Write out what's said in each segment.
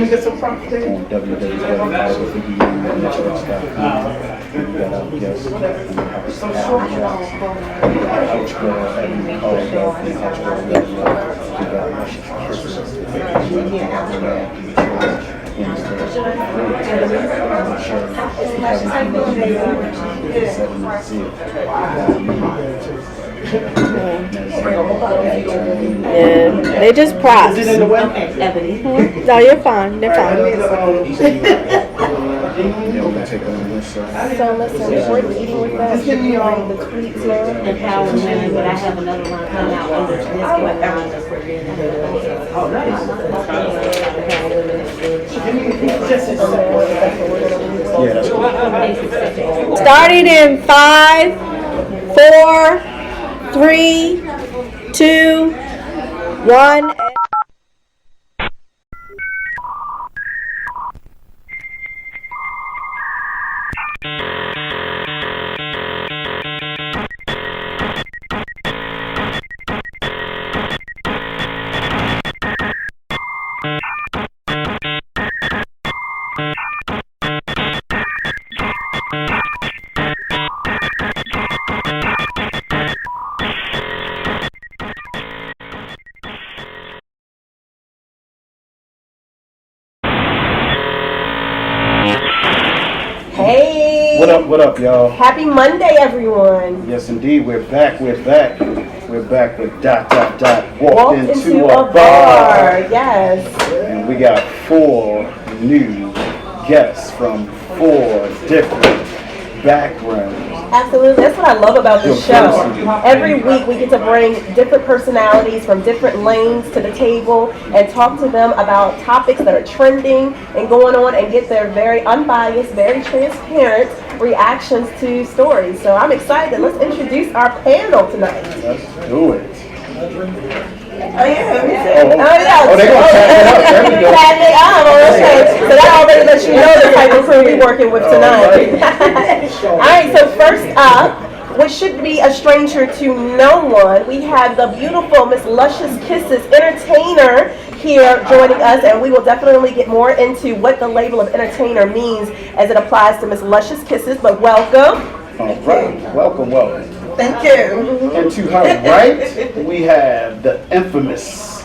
get some props there? On www.hollywoodforyounitworks.com. We got our guests in the house. Caldwell, Eboni, Caldwell, and Caldwell. We got Luscious Kisses. Yeah, they just props. No, you're fine. They're fine. Yeah, we're gonna take on this. So listen, we're eating with us. The tweets now. Empowerment, but I have another one coming out under this Yeah, that's cool. Starting in 5, 4, 3, 2, 1. Hey! What up, y'all? Happy Monday, everyone. Yes, indeed, we're back with Walked into a bar. Yes. And we got 4 new guests from 4 different backgrounds. Absolutely. That's what I love about this show. Every week we get to bring different personalities from different lanes to the table and talk to them about topics that are trending and going on and get their very unbiased, very transparent reactions to stories. So I'm excited. Let's introduce our panel tonight. Let's do it. Oh, yeah. Oh, they're going to tap it up. There we go. Okay. So that already lets you know the type of crew we're working with tonight. All right, so first up, which should be a stranger to no one, we have the beautiful Miss Luscious Kisses, entertainer, here joining us, and we will definitely get more into what the label of entertainer means as it applies to Miss Luscious Kisses, but welcome. All right. Welcome. Thank you. And to her right, we have the infamous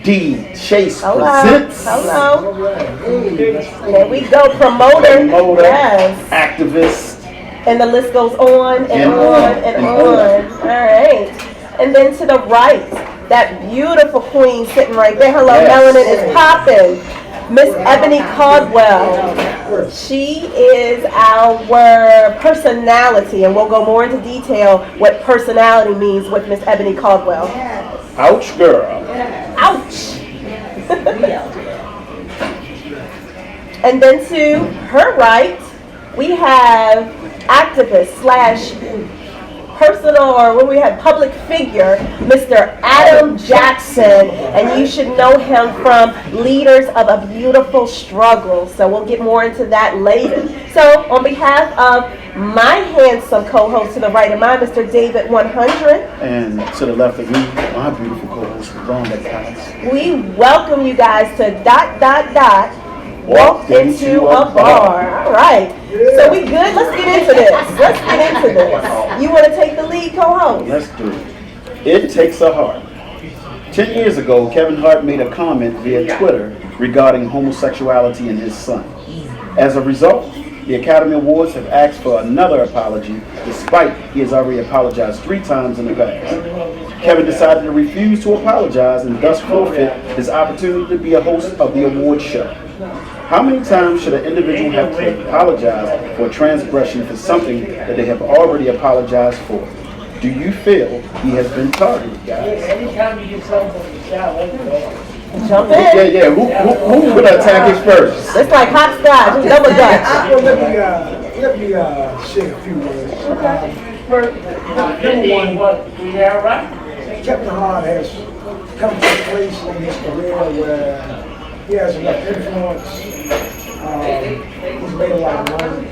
D. Chase presents. Hello. There we go, promoter. Yes. Activist. And the list goes on and on and on. All right. And then to the right, that beautiful queen sitting right there. Hello, yes. Melanin is popping. Miss Eboni Caldwell. She is our personality, and we'll go more into detail what personality means with Miss Eboni Caldwell. Ouch, girl. Ouch. And then to her right, we have activist / personal, or what we have, public figure, Mr. Adam Jackson, and you should know him from Leaders of a Beautiful Struggle. So we'll get more into that later. So on behalf of my handsome co-host to the right of mine, Mr. David 100, and to the left of me, my beautiful co-host, Rhonda Cox, we welcome you guys to ... Walked into a bar. All right. So we good? Let's get into this. You want to take the lead, co-host? Let's do it. It takes a heart. 10 years ago, Kevin Hart made a comment via Twitter regarding homosexuality in his son. As a result, the Academy Awards have asked for another apology, despite he has already apologized 3 times in the past. Kevin decided to refuse to apologize and thus forfeit his opportunity to be a host of the award show. How many times should an individual have to apologize for a transgression for something that they have already apologized for? Do you feel he has been targeted, guys? Jump in. Yeah. Who's going to attack us first? It's like hopscotch, double dutch. Let me say a few words. Okay. Number one, Kevin Hart has come to a place in his career where he has enough influence. He's made a lot of money.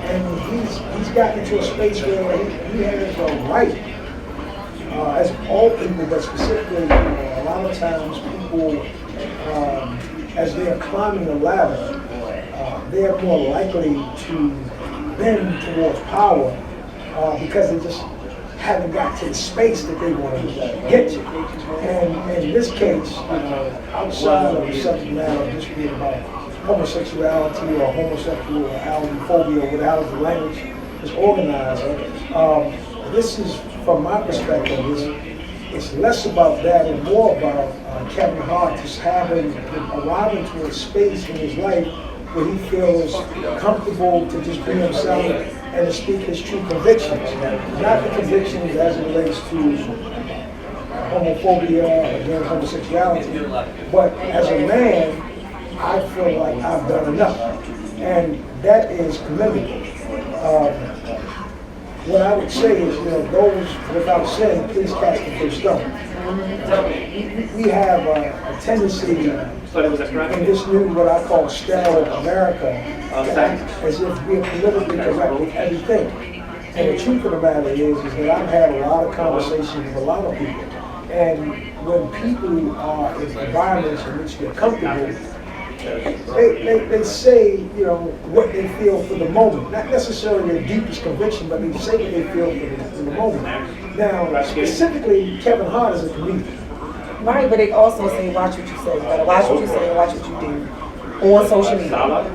And he's gotten into a space where he has a right, as all people, but specifically, a lot of times people as they are climbing the ladder, they are more likely to bend towards power because they just haven't got to the space that they want to get to. And in this case, outside of the subject matter just being about homosexuality or homosexuality phobia, or whatever the language is organized, this is, from my perspective, it's less about that and more about Kevin Hart just arriving to a space in his life where he feels comfortable to just be himself and to speak his true convictions. Not the convictions as it relates to homophobia or homosexuality, but as a man, I feel like I've done enough. And that is commendable. What I would say is, those without sin, please cast the first stone. We have a tendency in this new, what I call sterile America, to act as if we are politically correct with everything. And the truth of the matter is that I've had a lot of conversations with a lot of people. And when people are in environments in which they're comfortable, they say, what they feel for the moment. Not necessarily their deepest conviction, but they say what they feel for the moment. Now, specifically, Kevin Hart is a comedian. Right, but they also say watch what you say. You gotta watch what you say and watch what you do on social media.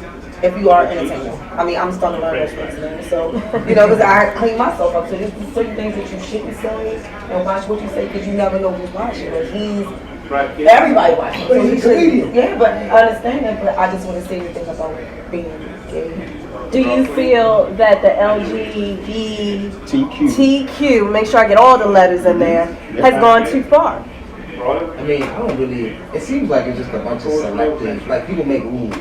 If you are entertainer. I mean, I'm starting to learn those things now. So, because I clean myself up. So there's certain things that you shouldn't say and watch what you say because you never know who's watching. Everybody watching. But he's a comedian. Yeah, but I understand that, but I just want to say anything about being gay. Do you feel that the LGBTQ, make sure I get all the letters in there, has gone too far? I mean, I don't really, it seems like it's just a bunch of selective, like people make rules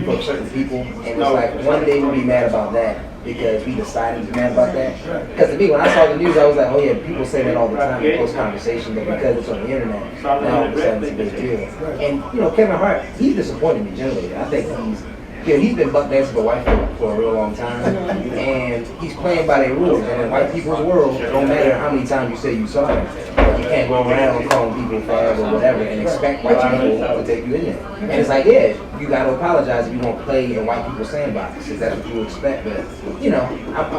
for certain people, and it's like one day we'll be mad about that because we decided to be mad about that. Because to me, when I saw the news, I was like, oh yeah, people say that all the time in close conversation, but because it's on the internet, now all of a sudden it's a big deal. And Kevin Hart, he's disappointed me generally. I think he's been buck dancing for white people for a real long time, and he's playing by their rules. And in white people's world, it don't matter how many times you say you sorry, you can't go around calling people fags or whatever and expect white people to take you in there. And it's like, yeah, you got to apologize if you won't play in white people's sandbox, if that's what you expect. But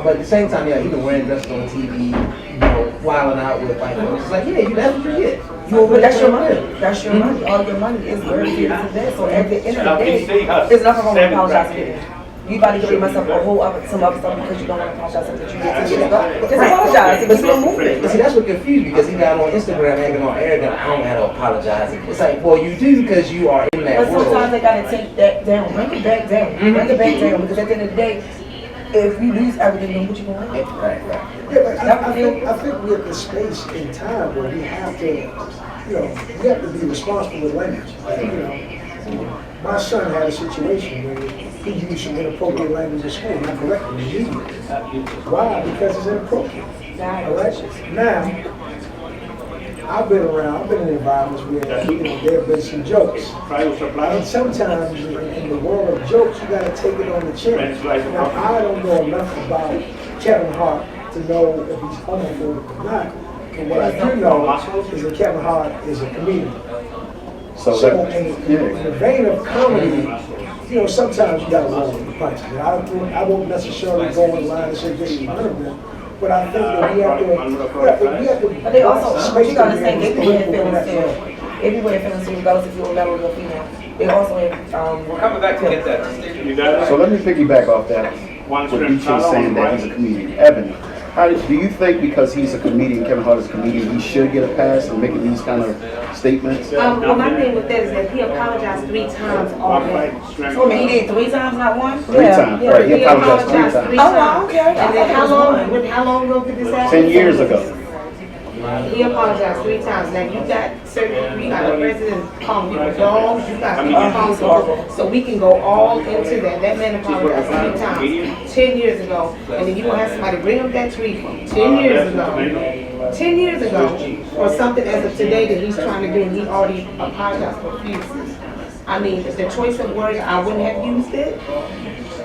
but at the same time, he been wearing dresses on TV, wilding out with white folks. It's like, yeah, that's what you get. But that's your money. That's your money. All your money is very serious in that. So at the end of the day, there's nothing wrong with apologizing. You about to give myself some other stuff because you don't want to apologize that you did 10 years ago. Just apologize. But you don't move it. See, that's what confused me because he got on Instagram acting all arrogant. I don't have to apologize. It's like, well, you do because you are in that world. But sometimes they got to take that down. Bring it back down. Bring it back down because at the end of the day, if you lose everything, then what you going to have? Right. Yeah, but I think we're at the space in time where we have to, we have to be responsible with language. My son had a situation where he used some inappropriate language in school, and I corrected him immediately. Why? Because it's inappropriate. All right? Now, I've been in environments where there have been some jokes. And sometimes in the world of jokes, you got to take it on the chin. Now, I don't know enough about Kevin Hart to know if he's homophobic or not. But what I do know is that Kevin Hart is a comedian. So in the vein of comedy, sometimes you got to roll with the punches. I won't necessarily go in line and say this is none of them. But I think that we have to. But they also, you got to say they can have feelings too. Everywhere feelings too, regardless if you're a male or a female. They also have. We're coming back to get that. So let me piggyback off that. What BJ saying that he's a comedian. Eboni, do you think because he's a comedian, Kevin Hart is a comedian, he should get a pass in making these kind of statements? Well, my thing with that is that he apologized 3 times already. So he did 3 times, not 1? Three times, right? He apologized 3 times. Three Oh, times. okay. And then how long ago did this happen? 10 years ago. He apologized 3 times. Now you got certain, you got the president calling people dogs, you got people calling people, so we can go all into that. That man apologized 3 times, 10 years ago, and then you gonna have somebody bring up that tweet from 10 years ago. 10 years ago, or something as of today that he's trying to do, and he already apologized profusely. I mean, the choice of words, I wouldn't have used it.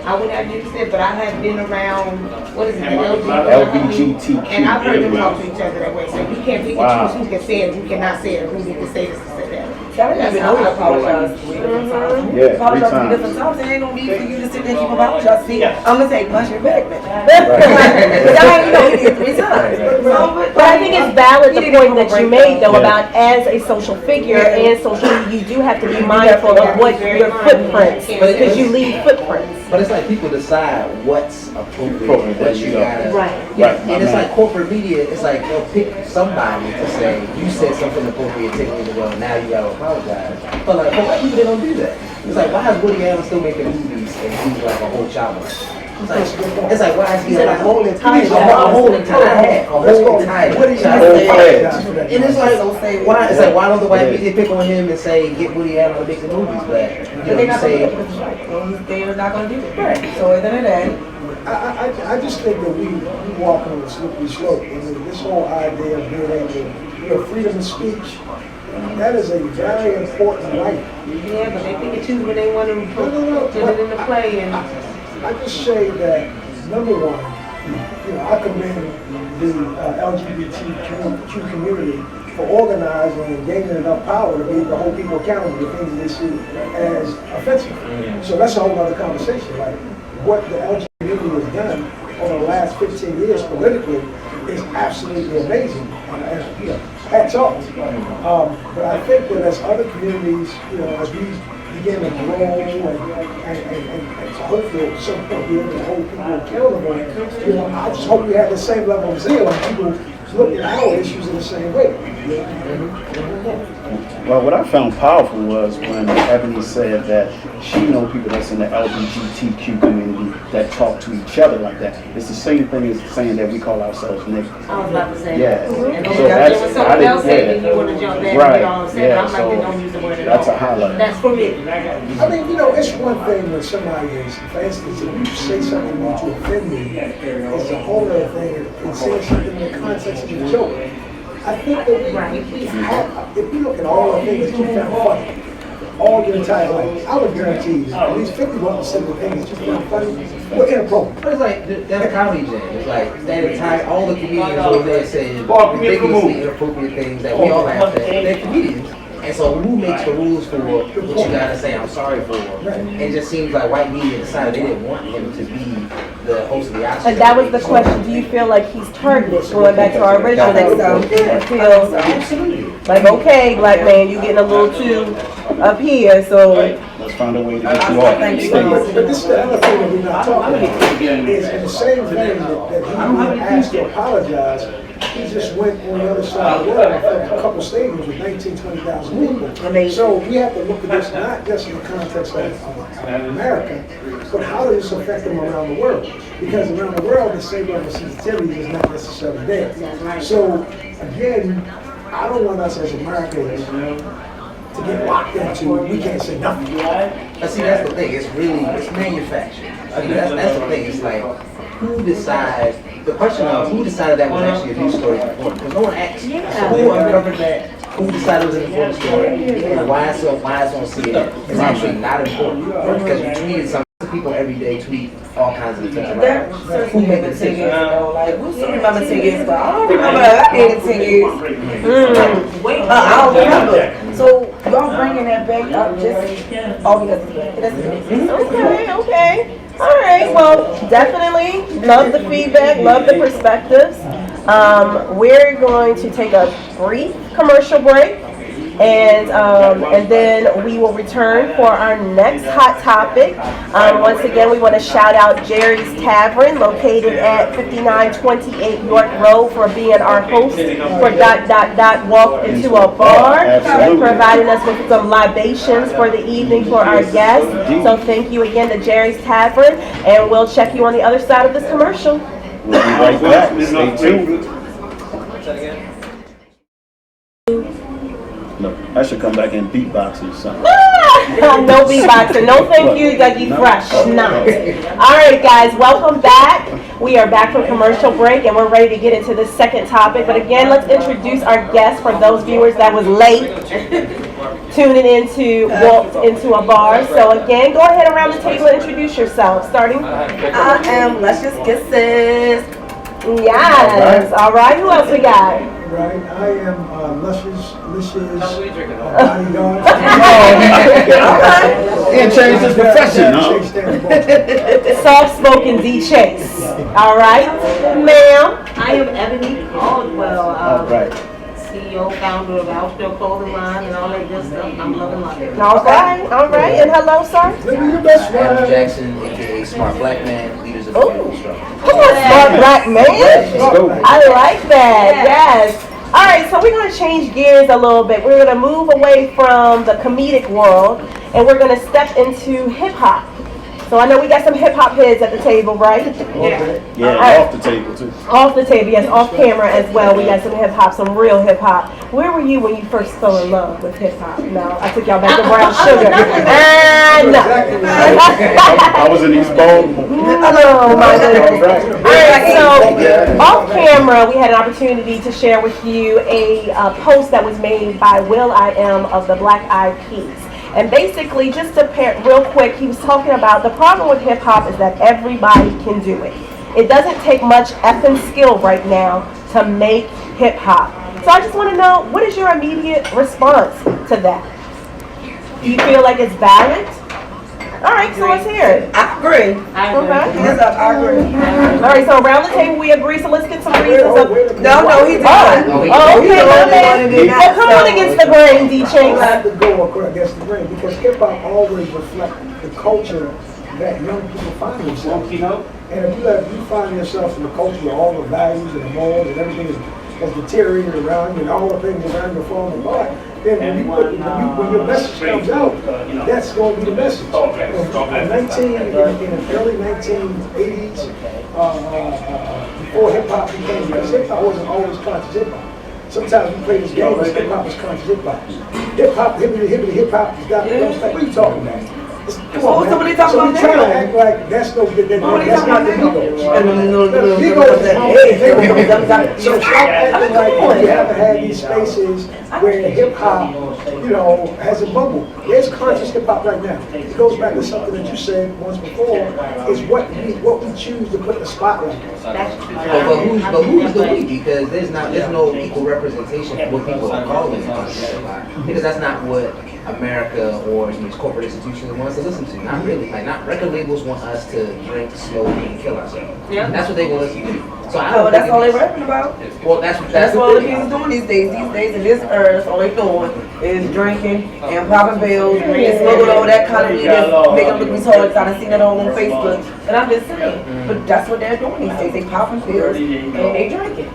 But I have been around, what is it, LBGTQ. and I've heard them talk to each other that way. So you can't pick and choose who can say it, who cannot say it, or who can say this and say that. I didn't even know you apologized 3 different times. Yeah, 3 Apologize 3 times. different times, there ain't no need for you to sit there and keep apologizing. See, I'm gonna take much back, man. But I ain't know you did 3 times. But I think it's valid the point that you made though about as a social figure and social media, you do have to be mindful of what your footprints, because you leave footprints. But it's like people decide what's appropriate, what you gotta. Right. Yeah, and it's like corporate media, it's like they'll pick somebody to say, you said something appropriate, take me to well, now you gotta apologize. But like, for white people, they don't do that. It's like, why is Woody Allen still making movies and he's like a whole child? It's like why is he like a whole entire hat, a whole entire child? And it's like, why? It's like, why don't the white media pick on him and say, get Woody Allen to make the movies? But you say, they're not gonna do it. Right. So at the end of the day, I just think that we walk on a slippery slope. I mean, this whole idea of being able to, freedom of speech, that is a very important right. Yeah, but they pick and choose when they want to put it into play. And I just say that, number one, I commend the LGBTQ community for organizing and gaining enough power to be able to hold people accountable for things they see as offensive. So that's a whole other conversation. Like, what the LGBT community has done over the last 15 years politically is absolutely amazing. And hats off. But I think that as other communities, as we begin to grow and hopefully at some point be able to hold people accountable, I just hope we have the same level of zeal and people look at our issues in the same way. Well, what I found powerful was when Eboni said that she knows people that's in the LGBTQ community that talk to each other like that. It's the same thing as saying that we call ourselves niggas. I was about to say. Yeah. And So then that's, when someone else said that, yeah. you want to jump in and Right. get all upset. Yeah, I'm like, then so don't use the word at all. that's a highlight. That's for me. I mean, it's one thing when somebody is, for instance, if you say something that you offend me, it's a whole other thing. And saying something in the context of a joke. I think that if you look at all the things that you found funny, all your entire life, I would guarantee you at least 51% of the things that you found funny were inappropriate. But it's like that comedy jam. It's like that entire all the comedians over there saying ridiculously inappropriate things that we all laugh at. They're comedians. And so who makes the rules for what you gotta say I'm sorry for? And it just seems like white media decided they didn't want him to be the host of the Oscars. And that was the question, do you feel like he's targeted, going back to our original? I feel Absolutely. like, okay, black man, you getting a little too up here, so. Let's find a way to get you off the stage. But this is the other thing that we're not talking about. Is in the same thing that he didn't ask to apologize, he just went on the other side of the world and filled a couple stadiums with 19, 20,000 people. So we have to look at this not just in the context of America, but how does this affect them around the world? Because around the world, the same level of sensitivity is not necessarily there. So again, I don't want us as Americans to get locked into we can't say nothing. But see, that's the thing. It's manufactured. I mean, that's the thing. It's like, who decides? The question of who decided that was actually a news story before? Because no one asked. So who uncovered that? Who decided it was an important story? And why it's on CNN? It's actually not important because you tweeted something. People every day tweet all kinds of things. Who made the decision? like, we still remember 10 years ago. I don't remember I did 10 years. I don't remember. So y'all bringing that back up just all because of that. Okay. All right, well, definitely love the feedback, love the perspectives. We're going to take a brief commercial break, and then we will return for our next hot topic. Once again, we want to shout out Jerry's Tavern, located at 5928 York Road, for being our host for ... Walk Into a Bar, and providing us with some libations for the evening for our guests. So thank you again to Jerry's Tavern, and we'll check you on the other side of this commercial. We'll be right back. Stay tuned. No, I should come back and beatbox or something. No beatboxing. No thank you, Dougie Fresh. No. All right, guys, welcome back. We are back from commercial break, and we're ready to get into the second topic. But again, let's introduce our guest for those viewers that was late tuning into Walked Into a Bar. So again, go ahead around the table and introduce yourself. Starting. I am Luscious Kisses. Yes. All right. Who else we got? Right, I am Luscious bodyguard. He had changed his profession, huh? Soft-spoken D Chase. All right, ma'am. I am Eboni Caldwell, All right. CEO, founder of Outfield Clothing Line and all that good stuff. I'm loving life. All right. And hello, sir. Living your best Adam life. Jackson, aka Smart Black Man, leaders of the Ooh. freedom struggle. Come on, smart black man. Let's go. I like that. Yes. All right, so we're going to change gears a little bit. We're going to move away from the comedic world, and we're going to step into hip hop. So I know we got some hip hop heads at the table, right? Yeah, off the table too. Off the table, yes, off camera as well. We got some hip hop, some real hip hop. Where were you when you first fell in love with hip hop? No, I took y'all back to Brown Sugar. And I was in East Baltimore. oh my goodness. Right. All right, so off camera, we had an opportunity to share with you a post that was made by Will I Am of the Black Eyed Peas. And basically, just to pair real quick, he was talking about the problem with hip hop is that everybody can do it. It doesn't take much effing skill right now to make hip hop. So I just want to know, what is your immediate response to that? Do you feel like it's valid? All right, so let's hear it. I agree. Okay. Hands up, I agree. All right, so around the table we agree, so let's get some reasons of... No, he did not. Oh, okay, my man. Well, come on against the grain, D. I Chase. have to go against the grain because hip hop always reflects the culture that young people find themselves. And if you find yourself in a culture where all the values and the morals and everything has deteriorated around you and all the things around you are falling apart, then when your message comes out, that's going to be the message. In the early 1980s, before hip hop became, because hip hop wasn't always conscious hip hop. Sometimes we play this game as hip hop is conscious hip hop. Hip hop, hippity hip hop is got what are you talking about? Come on, man. Somebody talking So about we try to act like that's not the ego. So stop acting like you haven't had these spaces where hip hop, has a bubble. There's conscious hip hop right now. It goes back to something that you said once before, is what we choose to put the spotlight on. But who's the we? Because there's no equal representation of what people are calling conscious hip hop. Because that's not what America or these corporate institutions want us to listen to. Not really. Not record labels want us to drink, smoke, and kill ourselves. Yeah. That's what they want us to do. So I don't that's all they're rapping about. Well, that's what all the people doing these days. These days in this earth, all they doing is drinking and popping pills and smoking all that kind of weed that make them look retarded. I done seen it all on Facebook. And I'm just saying, but that's what they're doing these days. They popping pills and they drinking.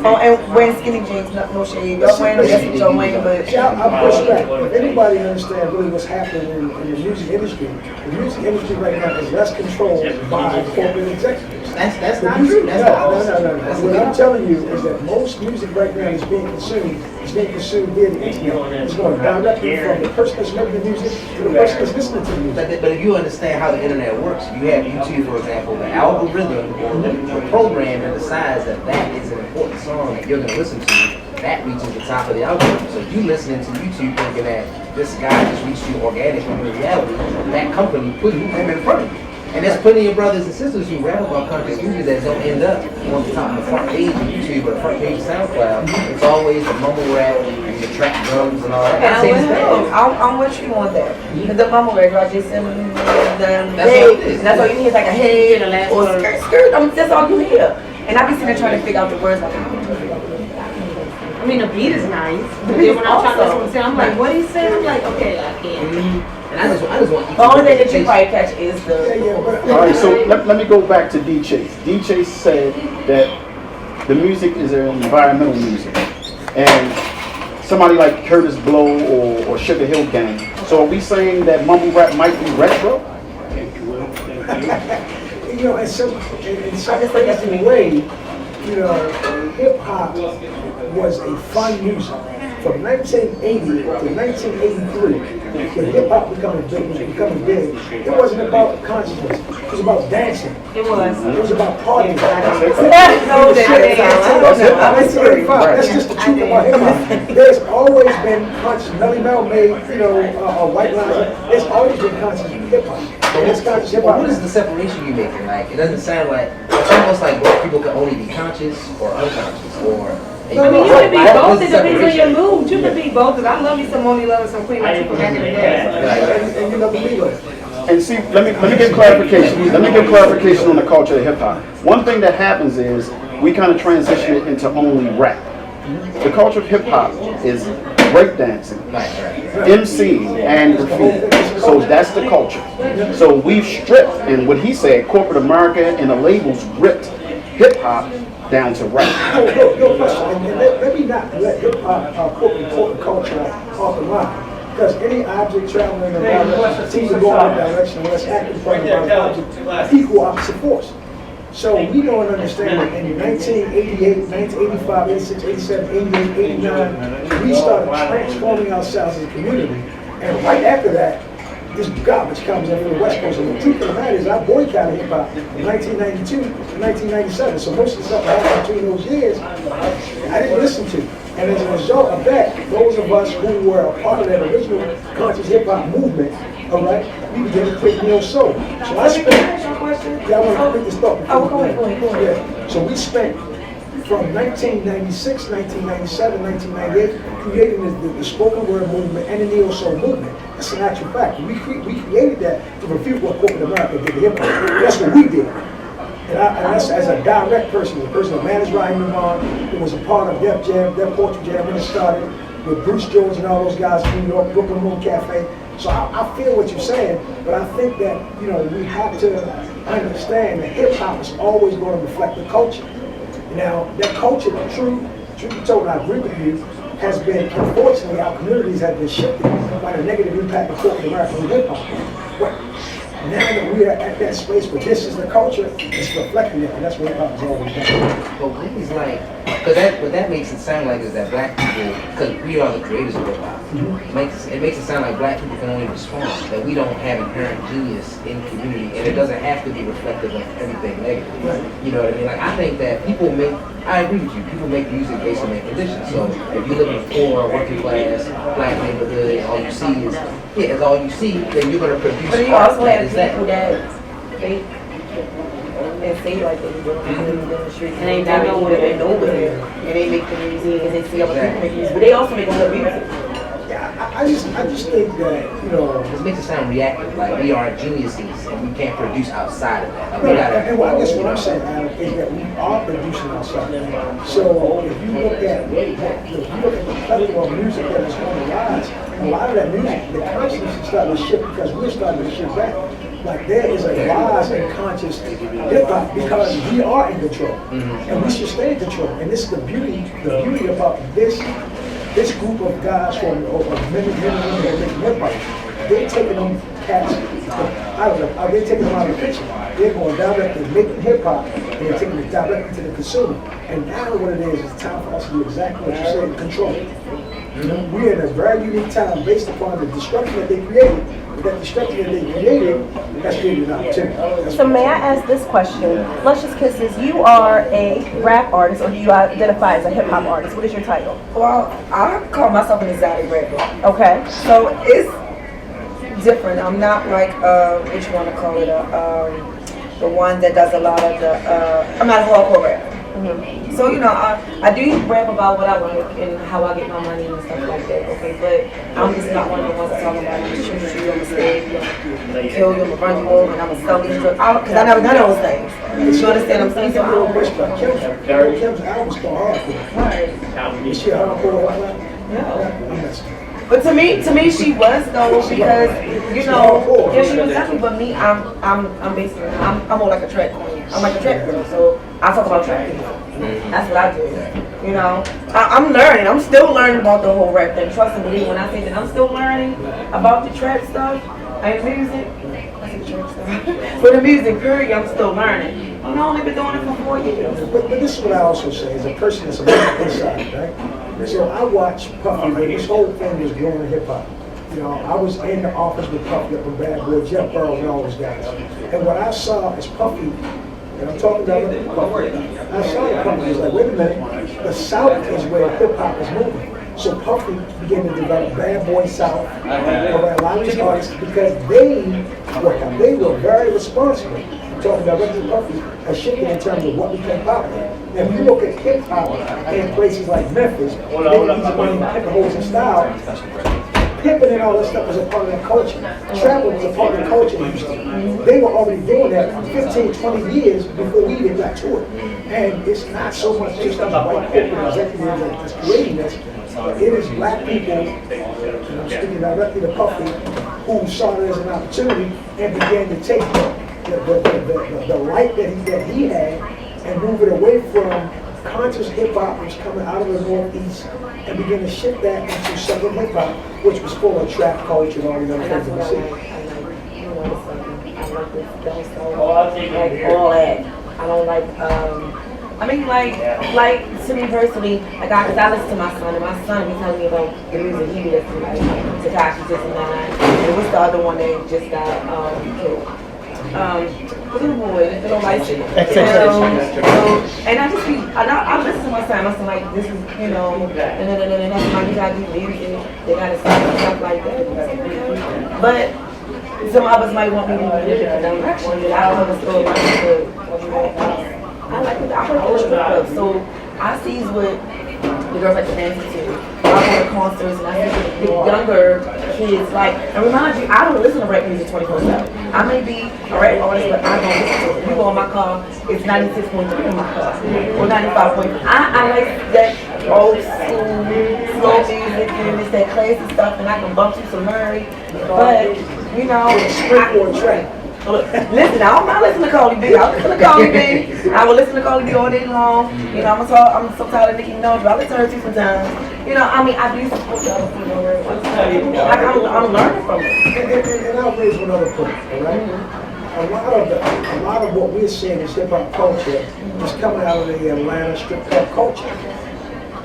Oh, and wearing skinny jeans, no shade. Y'all wearing the best y'all wearing, but I'll push back. If anybody understands really what's happening in the music industry, the music industry right now is less controlled by corporate executives. That's not true. No. What I'm telling you is that most music right now is being consumed via the internet. It's going directly from the person that's making the music to the person that's listening to the music. But if you understand how the internet works, you have YouTube, for example, the algorithm or the program that decides that is an important song that you're going to listen to, that reaches the top of the algorithm. So you listening to YouTube thinking that this guy just reached you organically, in reality, that company put him in front of you. And there's plenty of brothers and sisters who rap about country music that don't end up on the top of the front page of YouTube or the front page of SoundCloud. It's always the mumble rap and the trap drums and all that. I'm with you on that. The mumble rap, I just send them that's all you need is like a hey or skirt. That's all you hear. And I be sitting there trying to figure out the words. Like, I mean, the beat is nice. But then when I'm trying to listen to it, I'm like, what he said? I'm like, okay, I can't. And I just want the only thing that you probably catch is the. All right, so let me go back to D. Chase. D. Chase said that the music is an environmental music, and somebody like Curtis Blow or Sugar Hill Gang. So are we saying that mumble rap might be retro? In some crazy way, hip hop was a fun music. From 1980 to 1983, when hip hop was becoming big, it wasn't about consciousness. It was about dancing. It was. It was about partying. That's just the truth about hip hop. There's always been conscious. Melly Mel made, White Lines. There's always been conscious hip hop. What is the separation you're making? Like, it doesn't sound like, it's almost like black people can only be conscious or unconscious, or I mean, you can be both, it depends on your mood, you can be both, 'cause I love me some Only Love and some Queen Latifah from back in the day. And you know, believe it. And see, let me give clarification. Let me give clarification on the culture of hip hop. One thing that happens is we kind of transition it into only rap. The culture of hip hop is breakdancing, MC, and graffiti. So that's the culture. So we've stripped, and what he said, corporate America and the labels ripped hip hop down to rap. No question. And let me not let hip hop corporate culture off the line. Because any object traveling in a direction seems to go in that direction unless acted upon by an object of equal opposite force. So we don't understand that in 1988, 1985, 86, 87, 88, 89, we started transforming ourselves as a community. And right after that, this garbage comes in from the West Coast. And the truth of the matter is I boycotted hip hop from 1992 to 1997. So most of the stuff that happened between those years, I didn't listen to. And as a result of that, those of us who were a part of that original conscious hip hop movement, all right, we began to create neo soul. So I spent, yeah, I want to complete this thought. Oh, go ahead. Yeah. So we spent from 1996, 1997, 1998, creating the spoken word movement and the neo soul movement. That's an actual fact. We created that to refute what corporate America did to hip hop. That's what we did. And that's as a direct person, the person that managed Ryan Devon, who was a part of Def Jam, Def Poetry Jam when it started, with Bruce Jones and all those guys from New York, Brooklyn Moon Cafe. So I feel what you're saying, but I think that, you know, we have to understand that hip hop is always going to reflect the culture. Now, that culture, truth be told, I agree with you, has been, unfortunately, our communities have been shifted by the negative impact of corporate American hip hop. But now that we are at that space where this is the culture, it's reflecting it, and that's what hip hop is always done. But when he's like, what that makes it sound like is that black people, because we are the creators of hip hop, it makes it sound like black people can only respond, that we don't have inherent genius in community, and it doesn't have to be reflective of everything negative. Right. You know what I mean? Like, I think that people make, I agree with you, people make music based on their conditions. So if you live in a poor, working class, black neighborhood, and all you see is, that's all you see, then you're going to produce But you art also that have is people that. that they and say like they in the streets and they know where they know where and they make the music and they see other people make music, but they also make other music. Yeah, I just think that, you know, It makes it sound reactive, like we are geniuses and we can't produce outside of that. Like, we no, gotta, and I guess what I'm saying, Adam, is that we are producing ourselves. So if you look at the plethora of music that is on the rise, a lot of that music, the consciousness is starting to shift because we're starting to shift back. Like there is a rise in conscious hip hop because we are in control, and we should stay in control. And this is the beauty about this group of guys from many women that make hip hop. They're taking them cats they're taking them out of the picture. They're going directly making hip hop and they're taking it directly to the consumer. And now what it is time for us to do exactly what you said, control. You know, we're in a very unique time based upon the destruction that they created. That destruction that they created, that's created an opportunity. So may I ask this question? Luscious Kisses, you are a rap artist, or do you identify as a hip hop artist? What is your title? Well, I call myself an exotic rapper. Okay. So it's different. I'm not like what you want to call it, the one that does a lot of the. I'm not a hardcore rapper. Mm-hmm. So you know, I do rap about what I like and how I get my money and stuff like that. Okay, but I'm just not one of the ones that talk about I'm gonna shoot you, I'm gonna stab you, I'm gonna kill you, I'm gonna run you over, and I'm gonna sell these drugs. Because I never done those things. You understand what I'm saying? So I don't wish Kim's album's called Hardcore. Right. Is she a hardcore rapper? Yeah. But to me, she was though because you know, yeah, she was definitely. But me, I'm basically, I'm more like a track queen. I'm like a track girl, so I talk about track. That's what I do. You know, I'm learning. I'm still learning about the whole rap thing. Trust and believe when I say that I'm still learning about the trap stuff and music. I say trap stuff. But the music, period, I'm still learning. You know, I've only been doing it for 4 years. But this is what I also say, as a person that's a man inside, right? So I watch Puffy when this whole thing was growing in hip hop. You know, I was in the office with Puffy up in Bad Boy, Jeff Burrows and all those guys. And what I saw is Puffy, and I'm talking about Puffy, I saw that Puffy was like, wait a minute, the South is where hip hop is moving. So Puffy began to develop Bad Boy South, a lot of these artists, because they were very responsible. I'm talking directly to Puffy, a shifting in terms of what became popular. Now, if you look at hip hop in places like Memphis, Pimp Hoes and Style, pimping and all that stuff was a part of that culture. Travel was a part of the culture in Houston. They were already doing that 15, 20 years before we even got to it. And it's not so much just these white corporate executives that's creating this, but it is black people, and I'm speaking directly to Puffy, who saw it as an opportunity and began to take the light that he had and move it away from conscious hip hop was coming out of the Northeast and began to shift that into Southern hip hop, which was full of trap culture and all the other things in the city. All that. I don't like, I mean, like to me personally, like I listen to my son, and my son be telling me about the music he listens to, like Takashi 69, and what's the other one that just got killed? Little boy, little light skin. And I just be, I listen to my son like, this is, you know, and like, you gotta do music, they gotta stop and stuff like that. But some of us might want me to move in a different direction, but I don't understand what I like it. I work in a strip club, so I see what the girls like to dance to. I go to concerts and I see the younger kids like, and remind you, I don't listen to rap music 24/7. I may be a rap artist, but I don't listen to it. You go in my car, it's 96.3 in my car, or 95.3. I like that old school, slow music, and it's that classy stuff, and I can bump you some Murray, but, you know, listen, I'm not listening to Cardi B. I listen to Cardi B. I will listen to Cardi B all day long. You know, I'm so tired of Nicki Minaj, but I listen to her too sometimes. You know, I mean, I do support the other people. I'm learning from it. And I'll raise one other point, all right? A lot of what we're seeing is hip hop culture is coming out of the Atlanta strip club culture.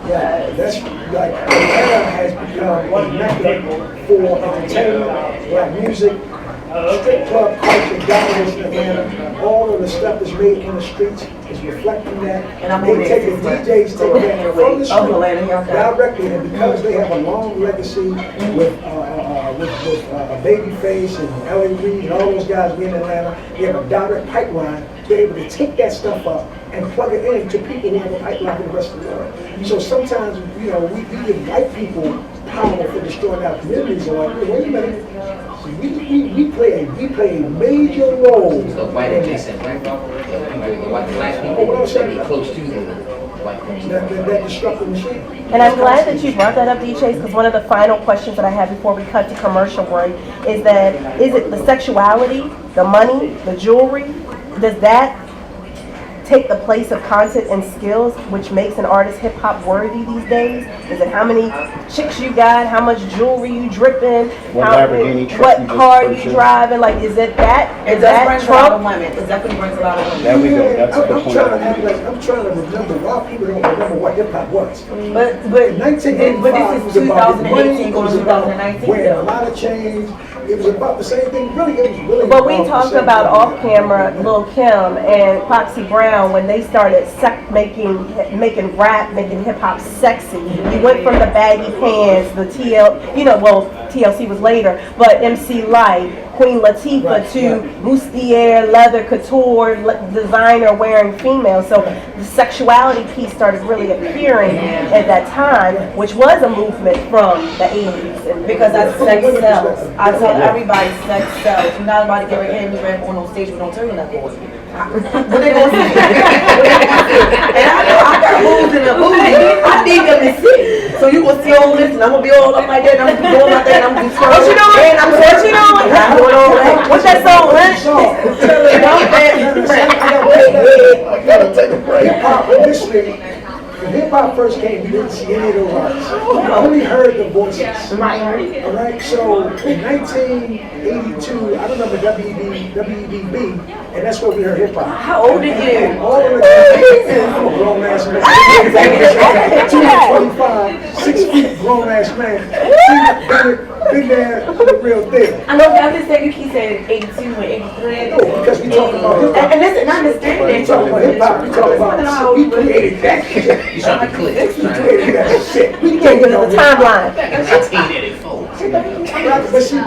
Yeah, that's like Atlanta has become a mecca for entertainment, black music. Strip club culture dominates in Atlanta. All of the stuff that's made in the streets is reflecting that. And DJs take that from the street directly, and because they have a long legacy with Babyface and L.A. Reid and all those guys being in Atlanta, they have a direct pipeline. They're able to take that stuff up and plug it in to people who have a pipeline in the rest of the world. So sometimes, you know, we give white people power for destroying our communities. And like, wait a minute, we play a major role. So white adjacent, right? The white black people that be close to the white culture. That disrupt the machine. And I'm glad that you brought that up, D-Chase, because one of the final questions that I have before we cut to commercial break is it the sexuality, the money, the jewelry, does that take the place of content and skills, which makes an artist hip-hop worthy these days? Is it how many chicks you got, how much jewelry you dripping, what car you driving? Like, is it that? It does bring a lot of women. It definitely brings a lot of women. There we go. That's a good point. I'm trying to remember why people don't remember what hip-hop was. But In 1985, this is 2018 going to 2019. Wearing a lot of chains. It was about the same thing. Really, it was really. But we talked about off camera, Lil' Kim and Foxy Brown when they started making rap, making hip hop sexy. You went from the baggy pants, the TLC was later, but MC Light, Queen Latifah to bustier, leather, couture, designer wearing female. So the sexuality piece started really appearing at that time, which was a movement from the 80s. Because that's sex sells. I tell everybody sex sells. You're not about to get ready to on stage with no turn up boys. What they gonna see? And I know I got moves in the movie. I need them to see. So you gonna see all this, and I'm gonna be all up like that, and I'm gonna be doing my thing, I'm gonna be twirling. What you doing? And I'm What you doing? I'm doing all that. What's that song, I gotta take a break. Hip-hop, initially, when hip-hop first came, you didn't see any of those artists. You only heard the voices. Right. All right, so in 1982, I remember WEDB, and that's where we heard hip-hop. How old are you? All of the I'm a grown ass man. 225, 6 feet grown ass man. Big man, the real thing. I know y'all just said you keep saying 82 and 83. No, because we talking about hip-hop. And listen, I understand We that. talking about hip-hop, we talking about, we created that shit. You trying to be clear. We created that shit. We Can't get the timeline. But see,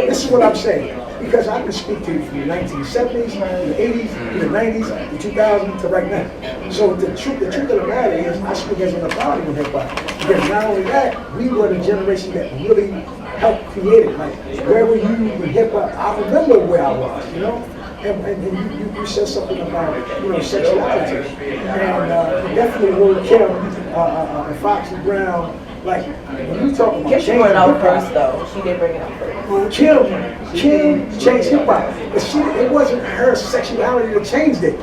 this is what I'm saying. because I can speak to you from the 1970s, the 80s, the 90s, the 2000s to right now. So the truth of the matter is, I speak as an authority on hip hop. Because not only that, we were the generation that really helped create it. Like, where were you when hip hop? I remember where I was, you know? And you said something about, you know, sexuality. And definitely were Kim and Foxy Brown. Like, when you talk about She brought it out first, though. She did bring it out first. Kim changed hip hop. It wasn't her sexuality that changed it.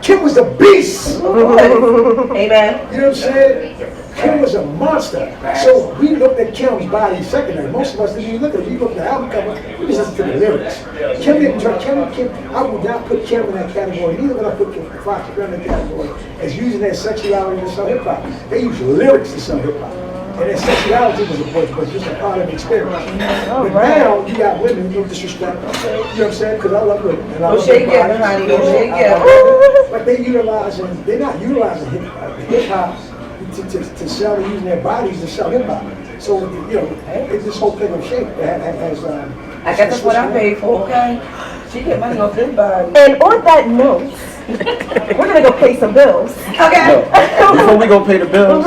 Kim was a beast. Amen. You know what I'm saying? Kim was a monster. So we looked at Kim's body secondary. Most of us didn't even look at it. We looked at the album cover. We just listened to the lyrics. Kim, I would not put Kim in that category. Neither would I put Fox Brown in that category as using their sexuality to sell hip hop. They use lyrics to sell hip hop. And their sexuality was just a part of the experience. But now you got women, no disrespect. You know what I'm saying? Because I love women. And I love shake their it, bodies. honey. Don't shake it. But they're not utilizing hip hop to sell, using their bodies to sell hip hop. So, you know, it's this whole thing of shape that has. I guess that's what I paid for, okay? She get money off this body. And on that note, we're gonna go pay some bills. Okay. No, before we go pay the bills,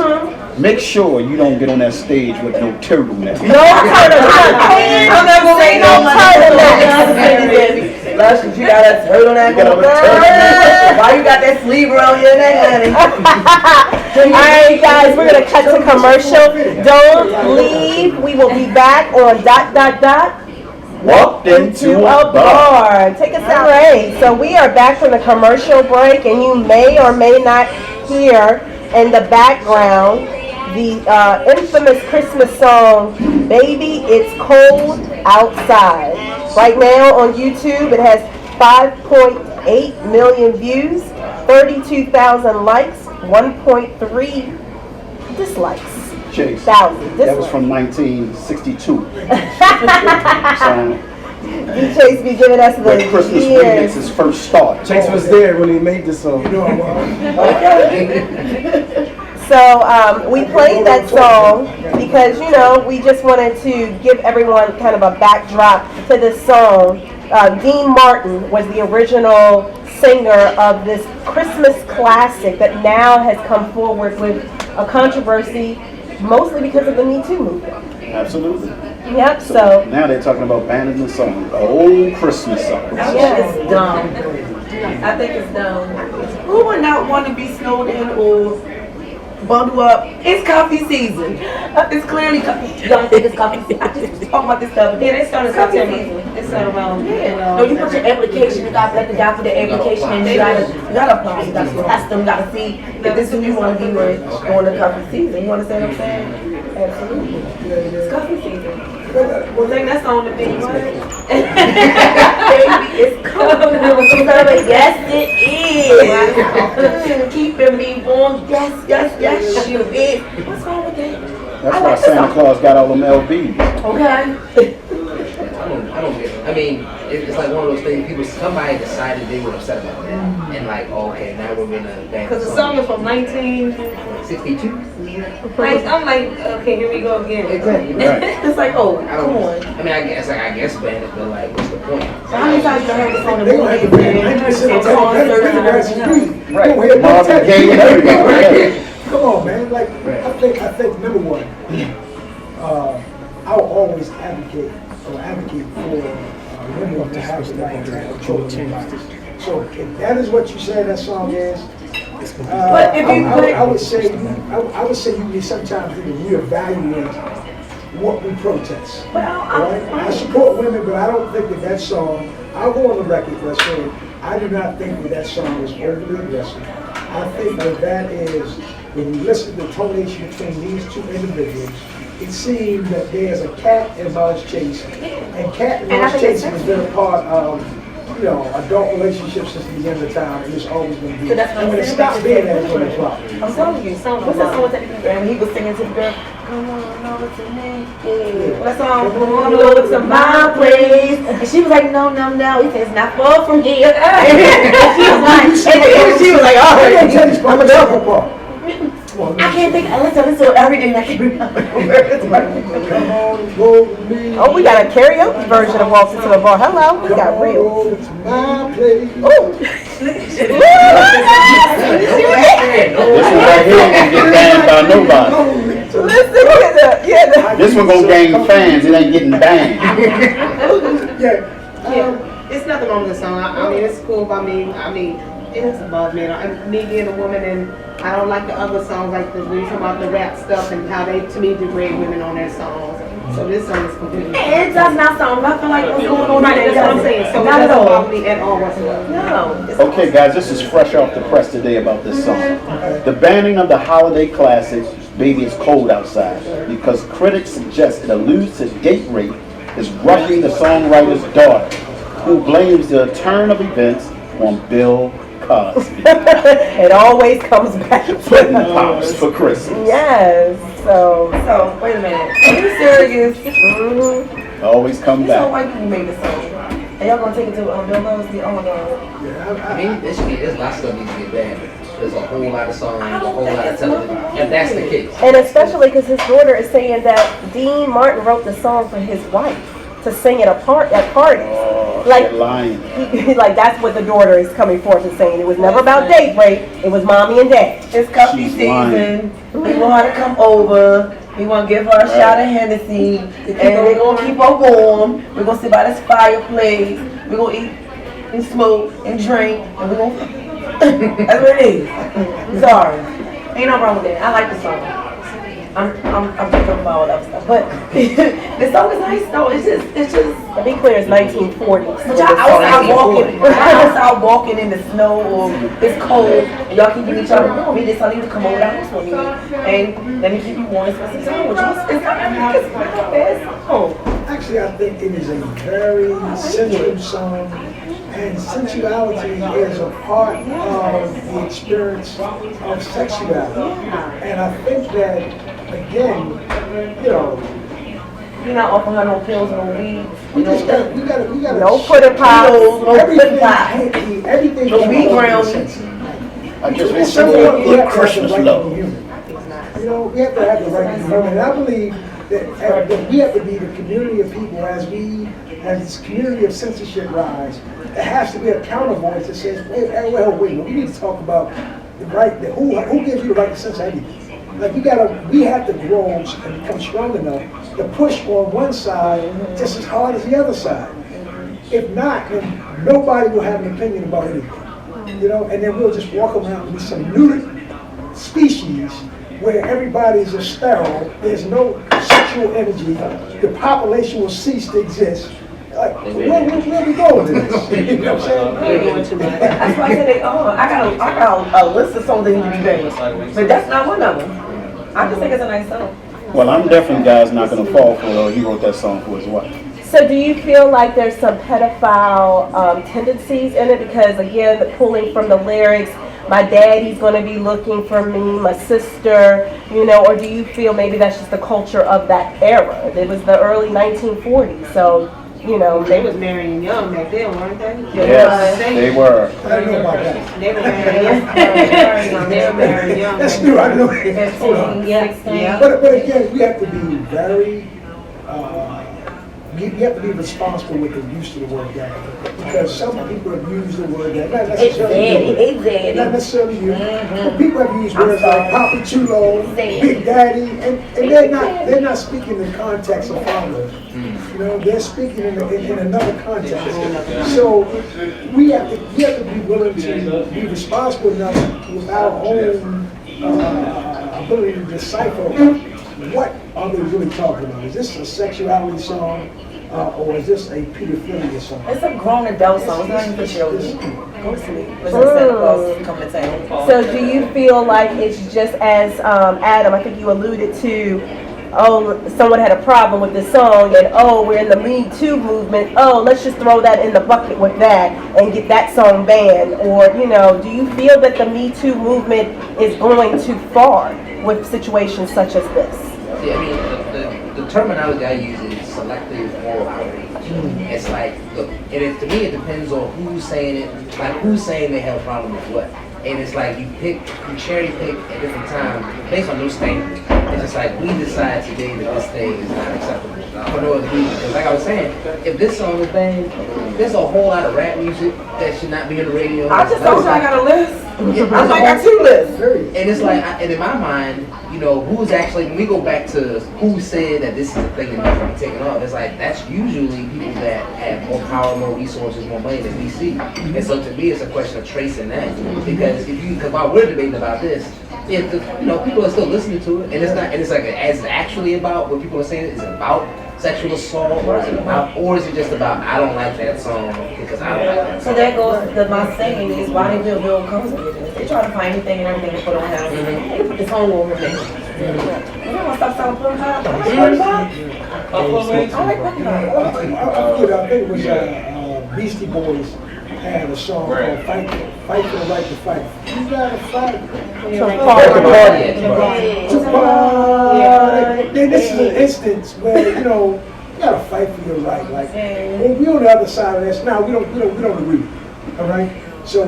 make sure you don't get on that stage with no turtleneck. No turtleneck. I'm not gonna say no turtleneck. Luscious, you got a turtleneck. Why you got that sleeve around your neck, honey? Alright guys, we're gonna cut to commercial. Don't leave. We will be back on ... Walked into a bar. Take us out. Alright, so we are back from the commercial break, and you may or may not hear in the background the infamous Christmas song, Baby It's Cold Outside. Right now on YouTube, it has 5.8 million views, 32,000 likes, 1.3 dislikes. Chase. Thousand. That was from 1962. So, Chase be giving us the when Christmas years. remix's first start. Chase was there when he made this song. So we played that song because, you know, we just wanted to give everyone kind of a backdrop to this song. Dean Martin was the original singer of this Christmas classic that now has come forward with a controversy, mostly because of the Me Too movement. Absolutely. Yep, so. Now they're talking about banning the song, the old Christmas song. It's dumb. I think it's dumb. Who would not want to be snowed in or bundle up? It's coffee season. It's clearly coffee. You don't think it's coffee season? I just was talking about this stuff. Yeah, they started Coffee September. season. They started around. No, you put your application, you gotta let the guy put the application in, you gotta apply, you gotta test them, you gotta see if this is who you wanna be with during the coffee season. You understand what I'm saying? Absolutely. It's coffee season. Well, think that's on the thing, right? Baby, it's cold. Yes, it is. Keeping me warm. Yes, you is. What's wrong with that? That's why Santa Claus got all them LBs. Okay. I don't get it. I mean, it's like one of those things. Somebody decided they were upset about that, and like, okay, now we're gonna ban. Because the song is from 1962. I'm like, okay, here we go again. Exactly. Right. It's like, oh, I come don't. on. I mean, I guess ban it, but like, what's the point? So how many times you heard this on the They don't have to movie? pay 90% of that. Right. Marvin Gaye and everybody. Come on, man. Like, I think number one, I will always advocate for women to have the right to control their bodies. So if that is what you say that song is, But if you I would say you need sometimes to reevaluate what we protest. Well, Right? I support women, but I don't think that song, I'll go on the record by saying, I do not think that song is overly aggressive. I think that is, when you listen to the tonation between these two individuals, it seems that there's a cat and mouse chase. And cat and mouse chasing has been a part of, you know, adult relationships since the beginning of time, and it's always going to be. So that's what I'm when it saying. stops being that, it's going to drop. I'm telling you, what's that song with that? And he was singing to the girl, come on over to me. Yeah. That song, come on over to my place. And she was like, no. He said, it's not far from here. And she was like, oh, I'm a double part. I can't think. I listen to it every day and I can't remember. Come on, go with me. Oh, we got a karaoke version of Waltzing to the Bar. Hello, we got real. It's my place. Ooh. This one right here ain't gonna get banned by nobody. Listen to the This one gonna gain fans. It ain't getting banned. Yeah, it's nothing wrong with the song. I mean, it's cool by me. I mean, it's above me. Me being a woman, and I don't like the other songs, like the we talk about the rap stuff and how they, to me, degrade women on their songs. So this song is completely. It does not sound nothing like what's going on. Right, that's what I'm saying. So it Not at doesn't all. bother me at all whatsoever. No. Okay, guys, this is fresh off the press today about this song. The banning of the holiday classic, Baby It's Cold Outside, because critics suggest it alludes to date rape, is rushing the songwriter's daughter, who blames the turn of events on Bill Cosby. It always comes back to Putting pops for Christmas. Yes. So Wait a minute. Are you serious? Always come These whole back. white people made this song. And y'all gonna take it to Bill Cosby? Oh my God. I mean, there's lots of stuff needs to get banned. There's a whole lot of songs, a whole lot of television. If that's the case. and especially because his daughter is saying that Dean Martin wrote the song for his wife to sing it at parties. Oh, Like- like lying. Like that's what the daughter is coming forth and saying. It was never about date rape. It was mommy and dad. It's cuffy She's lying. season. We want her to come over. We want to give her a shot of Hennessy. And we're going to keep her warm. We're going to sit by this fireplace. We're going to eat and smoke and drink. And we're going to... That's what it is. Sorry. Ain't no wrong with that. I like the song. I'm talking about all that stuff. But the song is nice though. It's just... To be clear, it's 1940s. But y'all outside walking in the snow or it's cold and y'all keeping each other warm. We just tell you to come over the house with me and let me keep you warm and spend some time with you. It's not a bad song. Actually, I think it is a very sensitive song, and sensuality is a part of the experience of sexuality. And I think that, again, you know, You're not offering her no pills, no weed. we gotta. No pudding pops. No pudding pie. Everything. No wheat ground. I just want It's some something we good have to have the Christmas right to love. be human. You know, we have to have the right to be human. And I believe that we have to be the community of people as this community of censorship rise. There has to be a counter voice that says, wait, we need to talk about the right, who gives you the right to censor everything? Like we have to grow and become strong enough to push on one side just as hard as the other side. If not, then nobody will have an opinion about anything. You know, and then we'll just walk around with some neutered species where everybody is just sterile, there's no sexual energy, the population will cease to exist. Like, where we going with this? You know what I'm saying? That's why I said I got a list of songs that need to be banned. But that's not one of them. I just think it's a nice song. Well, I'm definitely, guys, not gonna fall for it. He wrote that song for his wife. So do you feel like there's some pedophile tendencies in it? Because again, pulling from the lyrics, my daddy's going to be looking for me, my sister, you know, or do you feel maybe that's just the culture of that era? It was the early 1940s, so, you know. They was marrying young back then, weren't they? Yes, they were. I don't know about that. They were marrying young. They were marrying young. That's new, I know. Hold on. Yeah. But again, we have to be very, you have to be responsible with the use of the word daddy. Because some people have used the word daddy, not necessarily not necessarily you. But people have used words like Papa Chulo, Big Daddy, and they're not speaking in context of father. You know, they're speaking in another context. So we have to be willing to be responsible enough with our own ability to decipher what are they really talking about. Is this a sexuality song or is this a pedophilia song? It's a grown adult song. It's not even for children. Go to sleep. Listen to Santa Claus come to town. So do you feel like it's just as, Adam, I think you alluded to, oh, someone had a problem with this song and oh, we're in the Me Too movement, oh, let's just throw that in the bucket with that and get that song banned? Or, you know, do you feel that the Me Too movement is going too far with situations such as this? See, I mean, the terminology I use is selective moral outrage. It's like, look, to me it depends on who's saying it, like who's saying they have a problem with what. and it's like you cherry pick at different times based on those standards. It's just like we decide today that this thing is not acceptable for no other reason. Because like I was saying, if this song is banned, there's a whole lot of rap music that should not be on the radio. I just told you I got a list. Yeah, I got 2 lists. and it's like, and in my mind, you know, who's actually, when we go back to who said that this is a thing that needs to be taken off, it's like, that's usually people that have more power, more resources, more money than we see. And so to me, it's a question of tracing that. Because because while we're debating about this, if people are still listening to it, and it's not, and it's like, as it's actually about what people are saying, is it about sexual assault, or is it just about, I don't like that song because I don't like that So song? that goes to my saying is why they build Bill Cosby. They try to find anything and everything to put on him. They put this song over him. You don't want to stop selling Put Hot? I like Put Hot. I think it was Beastie Boys had a song called Fight for the Right to Fight. You gotta fight to party. Then this is an instance where, you gotta fight for your right. Like, when we on the other side of this, now we don't agree. All right? So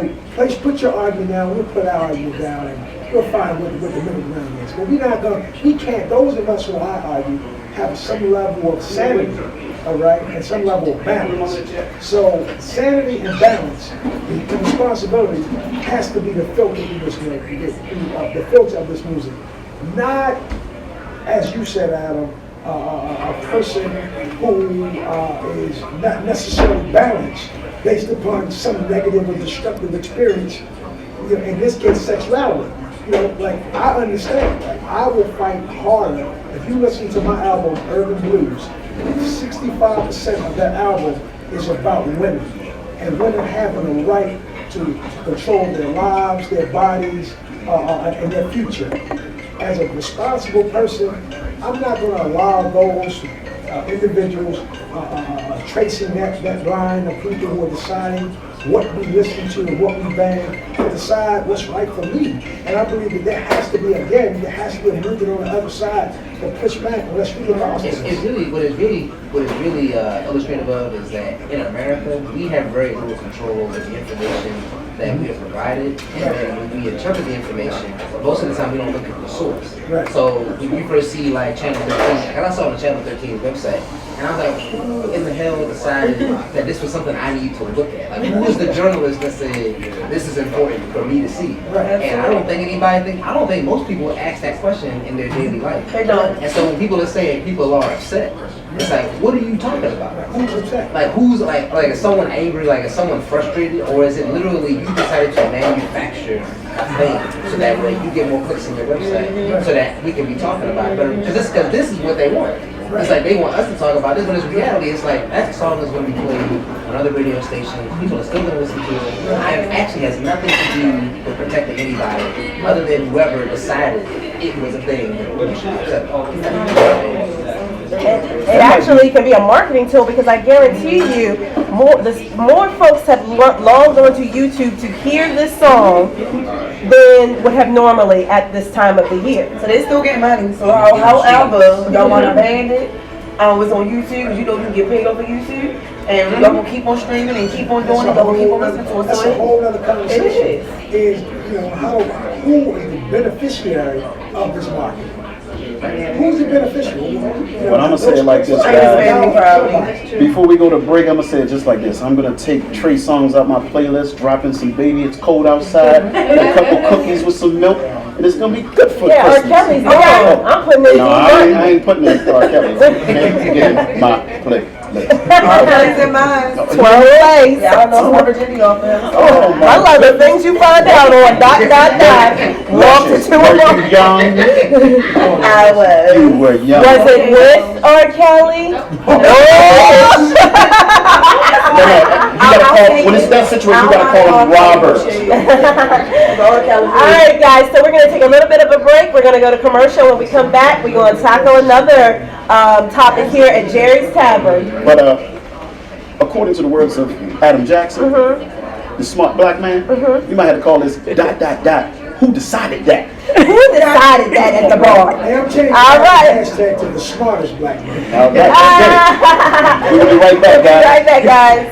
put your argument down, we'll put our argument down, and we'll find what the middle ground is. But we can't, those of us who I argue, have some level of sanity, all right, and some level of balance. So sanity and balance, the responsibility has to be the filter of this music, the filter of this music. Not, as you said, Adam, a person who is not necessarily balanced based upon some negative or destructive experience, in this case, sexuality. Like, I understand, like, I will fight harder. If you listen to my album, Urban Blues, 65% of that album is about women, and women having the right to control their lives, their bodies, and their future. As a responsible person, I'm not going to allow those individuals tracing that line of people who are deciding what we listen to and what we ban to decide what's right for me. And I believe that there has to be a movement on the other side to push back and let's really lost it. What is really illustrative of is that in America, we have very little control over the information that we are provided, and then when we interpret the information, most of the time we don't look at the source. Right. So when you first see like Channel 13, and I saw it on Channel 13's website, and I was like, who in the hell decided that this was something I need to look at? Like, who was the journalist that said this is important for me to see? Right. And I don't think most people ask that question in their daily life. They don't. And so when people are saying people are upset, it's like, what are you talking about? Who's upset? Like, who's like is someone angry? Like, is someone frustrated? Or is it literally you decided to manufacture a thing so that way you get more clicks on your website so that we can be talking about it? Because this is what they want. It's like they want us to talk about this, but in reality, it's like that song is going to be played on other radio stations. People are still going to listen to it. It actually has nothing to do with protecting anybody other than whoever decided it was a thing. It actually can be a marketing tool because I guarantee you, more folks have logged onto YouTube to hear this song than would have normally at this time of the year. So they still get money. So however y'all want to ban it, it's on YouTube. You know you can get paid over YouTube. And y'all gonna keep on streaming and keep on doing it. Y'all gonna keep on listening to it. That's a whole other conversation. It is. Who is the beneficiary of this market? Who's the beneficiary? But I'm going to say it like this, guys. Before we go to break, I'm going to say it just like this. I'm going to take Trey songs out my playlist, drop in some Baby It's Cold Outside, and a couple cookies with some milk, and it's going to be good for R. Christmas. Kelly's I'm putting it No, I ain't putting it in R. Kelly's. Can't get in my playlist. Kelly's in mine. 12 days. Yeah, I don't know what Virginia off there. Oh, my I love the things you find out on ... Walk to 2 Were you young? I was. You were young. Was it with R. Kelly? You gotta call, when it's that situation, you gotta call him Robert. All right, guys, so we're going to take a little bit of a break. We're going to go to commercial. When we come back, we're going to tackle another topic here at Jerry's Tavern. But according to the words of Adam Jackson, the smart black man, you might have to call this ... Who decided that? Who decided that at the bar? I am changing All right. hashtag to the smartest black man. All right, we'll be right back, guys. Right back, guys.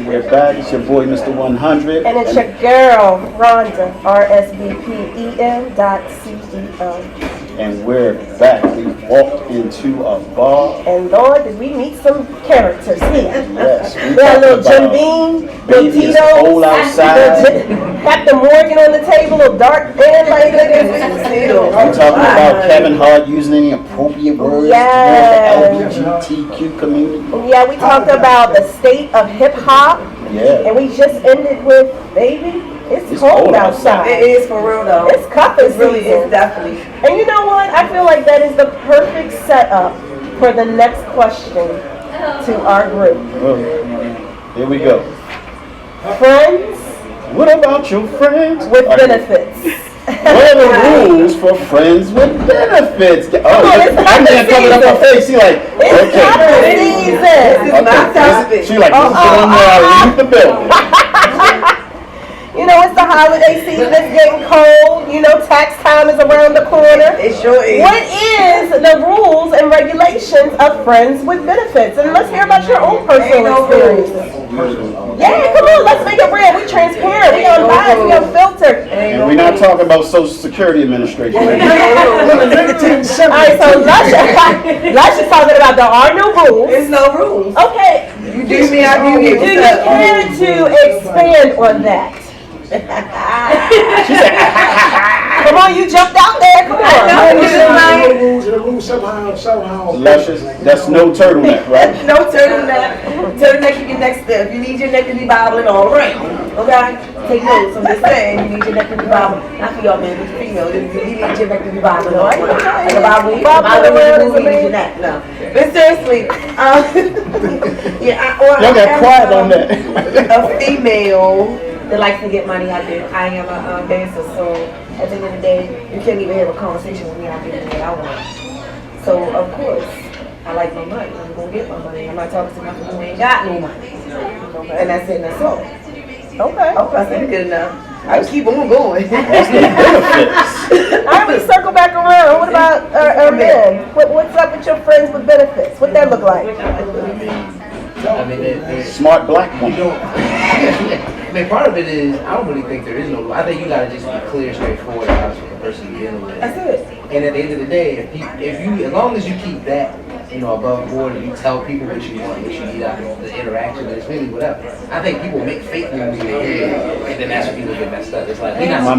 We're back. It's your boy, Mr. 100. And it's your girl, Rhonda, RSVPEM.CEO. And we're back. We walked into a bar. And Lord, did we meet some characters here? Yes. We had little Jim Beam, little Baby is Tito, cold outside. Captain Morgan on the table, little dark man like this. We're talking about Kevin Hart using any appropriate words Yes. towards the LGBTQ community. Yeah, we talked about the state of hip hop. Yeah. And we just ended with, baby, it's cold outside. It is for real though. It's cuffing It really season. is, definitely. And you know what? I feel like that is the perfect setup for the next question to our group. Oh, here we go. Friends What about your friends with benefits. What are the rules for friends with benefits? Oh, on, it's I'm cuffing coming up her season. face. She like, It's cuffing okay. season. This is my topic. She like, this is the one where I leave the building. You know, it's the holiday season, it's getting cold, you know, tax time is around the corner. It sure is. What is the rules and regulations of friends with benefits? And let's hear about your own personal experience. Yeah, come on, let's make it real. We transparent, we unbiased, we unfiltered. And we're not talking about Social Security Administration. All right, so Lush is talking about there are no rules. There's no rules. Okay, You do me, I do you. do you care to expand on that? Come on, you jumped out there. Come on. The rules somehow. Luscious, that's no turtleneck, right? No turtleneck. Turtleneck, you get next step. You need your neck to be bobbling all around. Okay? Take notes. I'm just saying, you need your neck to be bobbling. Not for y'all, man, but for females. You need your neck to be bobbling all around. Like a bobbling around is your neck. No. But seriously, Y'all got quiet on that. a female that likes to get money out there. I am a dancer, so at the end of the day, you can't even have a conversation with me. I'll get the way I want. So of course, I like my money. I'm gonna get my money. I'm not talking to nothing who ain't got no money. And that's it. That's all. Okay. Oh, that's good enough. I keep on going. That's the benefits. All right, we circle back around. What about our men? What's up with your friends with benefits? What that look like? I mean, Smart black you woman. don't. I mean, part of it is I don't really think there is no. I think you gotta just be clear, straightforward about the person you're dealing with. That's it. And at the end of the day, if you, as long as you keep that, above board, and you tell people what you want, what you need out of the interaction, and it's really whatever. I think people make fake moves in their head, and then that's when people get messed up. It's like we're not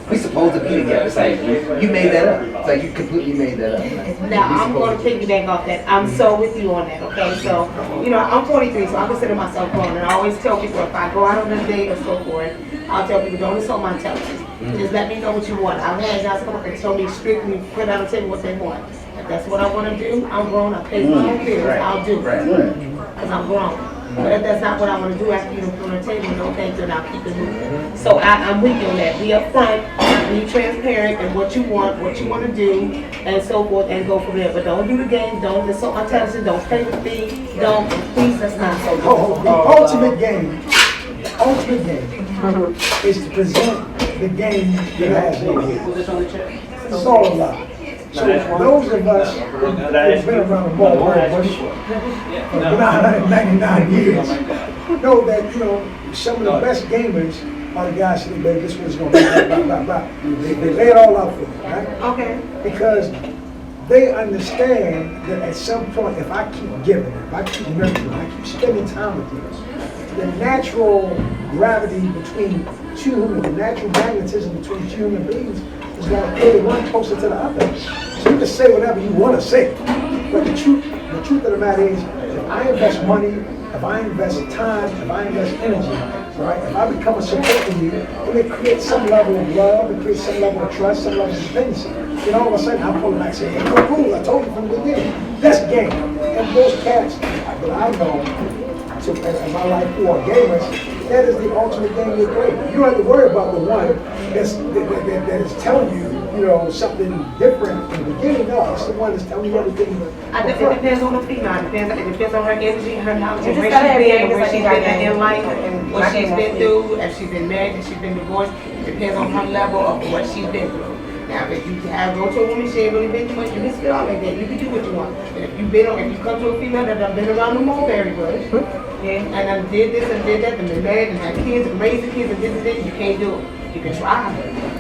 we supposed to be together. It's like you made that up. It's like you completely made that up. Now, I'm going to piggyback off that. I'm so with you on that, okay? So, I'm 43, so I consider myself grown. And I always tell people if I go out on a date or so forth, I'll tell people, don't insult my intelligence. Just let me know what you want. I've had guys come up and tell me strictly, put out and tell me what they want. If that's what I want to do, I'm grown. I pay my own bills. I'll do it. Because I'm grown. But if that's not what I want to do after you put on the table, no thank you, and I'll keep it moving. So I'm with you on that. Be upfront, be transparent in what you want to do, and so forth, and go from there. But don't do the game, don't insult my intelligence, don't play with me, please, that's not so good. The ultimate game is to present the game that has no rules. It's all about. So those of us who've been around the ball very much for 999 years know that, some of the best gamers are the guys who say, this one's going to be blah, blah, blah. They lay it all out for you, right? Okay. Because they understand that at some point, if I keep giving, if I keep nurturing, if I keep spending time with you, the natural gravity between two humans, the natural magnetism between two human beings is going to pull one closer to the other. So you can say whatever you want to say, but the truth of the matter is, if I invest money, if I invest time, if I invest energy, right, if I become a support in you, then it creates some level of love, it creates some level of trust, some level of dependency. Then all of a sudden, I pull it back and say, hey, no rules, I told you from the beginning. That's game. And those cats that I know, in my life who are gamers, that is the ultimate game you're playing. You don't have to worry about the one that is telling you, something different in the beginning. No, it's the one that's telling you everything. I think it depends on the female. It depends on her energy, her knowledge, You and just where gotta have she's been, games where like she's you got been in games. life, and what she's been through, if she's been married, if she's been divorced. It depends on her level of what she's been through. Now, if you go to a woman, she ain't really been through much, you can spit all like that. You can do what you want. But if you come to a female that done been around the mulberry bush, and I did this and did that, and been married and had kids and raised the kids and did this, you can't do it. You can try,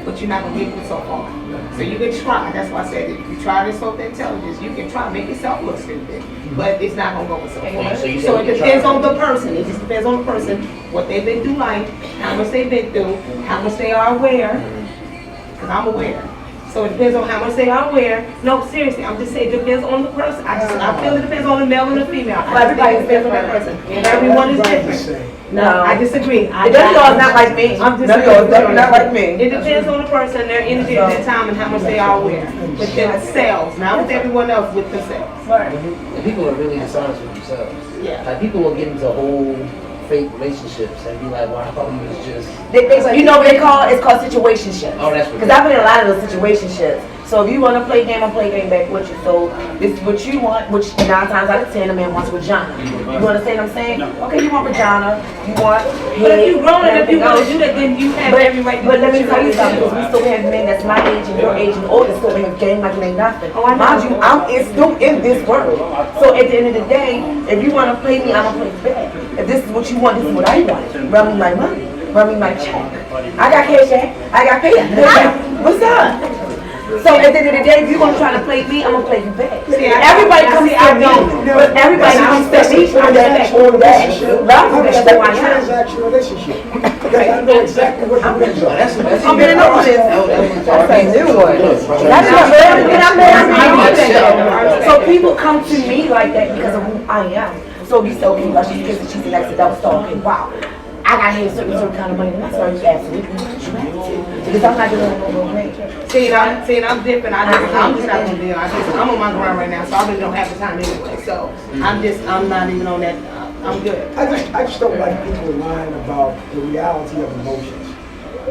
but you're not gonna get it so far. So you can try. That's why I said if you try this whole intelligence, you can try, make yourself look stupid, but it's not gonna go so far. So it depends on the person. It just depends on the person, what they've been through life, how much they've been through, how much they are aware. Because I'm aware. So it depends on how much they are aware. No, seriously, I'm just saying it depends on the person. I feel it depends on the male and the female. Everybody depends on that person. Everyone is different. No, I disagree. It doesn't go, it's not like me. I'm just None of y'all, definitely not like me. It depends on the person, their energy at that time, and how much they are aware with themselves, not with everyone else, with themselves. Right. And people are really dishonest with themselves. Yeah. Like people will get into whole fake relationships and be like, well, I thought we was just. You know what they call it? It's called situationships. Oh, that's what. Because I've been in a lot of those situationships. So if you want to play game, I'll play game back with you. So this is what you want, which 9 times out of 10 a man wants vagina. You understand what I'm saying? Okay, you want vagina, you want head. But if you're grown and if you want to do that, then you have every right to do But let me what tell you you something, want because to we still have men that's my age and your age and older still have game like it ain't nothing. Oh, I know. Mind you, it's still in this world. So at the end of the day, if you want to play me, I'm going to play back. If this is what you want, this is what I want. Run me my money. Run me my check. I got cash app. I got pay. What's up? So at the end of the day, if you're gonna try to play me, I'm gonna play you back. Everybody comes at me, but everybody comes at me on that on that. That's a transactional relationship. Because I know exactly what you're doing. I'm getting over this. That's a new one. That's not bad, and I'm married. So people come to me like that because of who I am. So you say, okay, Luscious Kisses, she's the next double star. Okay, wow. I got here certain kind of money, and that's why you absolutely because I'm not doing no rate. See, I'm different. I'm just not gonna deal. I'm on my ground right now, so I really don't have the time anyway. So I'm not even on that. I'm good. I just don't like people lying about the reality of emotions.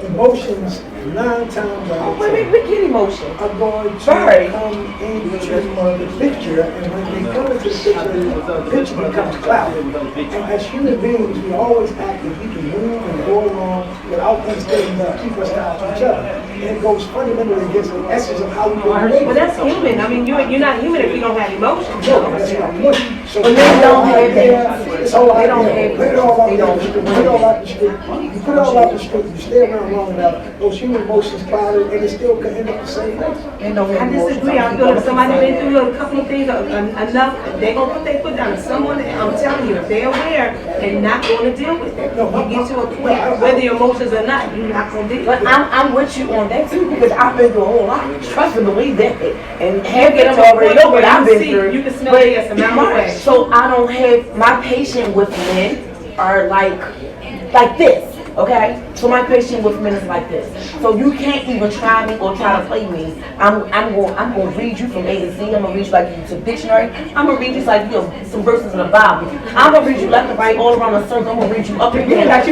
Emotions, 9 times out of 10, We get emotion. are going to come into the picture, and when they come into the picture becomes clouded. And as human beings, we always act that we can move and go along without these things that keep us down to each other. And it goes fundamentally against the essence of how we behave. Well, that's human. I mean, you're not human if you don't have emotions. That's what I'm saying. So But they don't have that. it's all They don't out there. have Put it all out They there. don't. You put it all out the street. You put it all out the street. You stay around long enough. Those human emotions clouded, and it still can end up the same place. They don't have I disagree. I feel if somebody been through a couple of things enough, they're gonna put their foot down. If someone, I'm telling you, if they're aware, they're not gonna deal with it. You get to a point, whether your emotions or not, you're not gonna deal with But it. I'm with you on that too because I've been through a whole lot. Trust and believe that. And half of get them to a already point know what where I've you been see- through. you can smell it a mile away. So I don't have my patience with men are like this. Okay? So my patience with men is like this. So you can't even try me or try to play me. I'm gonna read you from A to Z. I'm gonna read you like it's a dictionary. I'm gonna read you like some verses in the Bible. I'm gonna read you left and right all around the circle. I'm gonna read you up and down.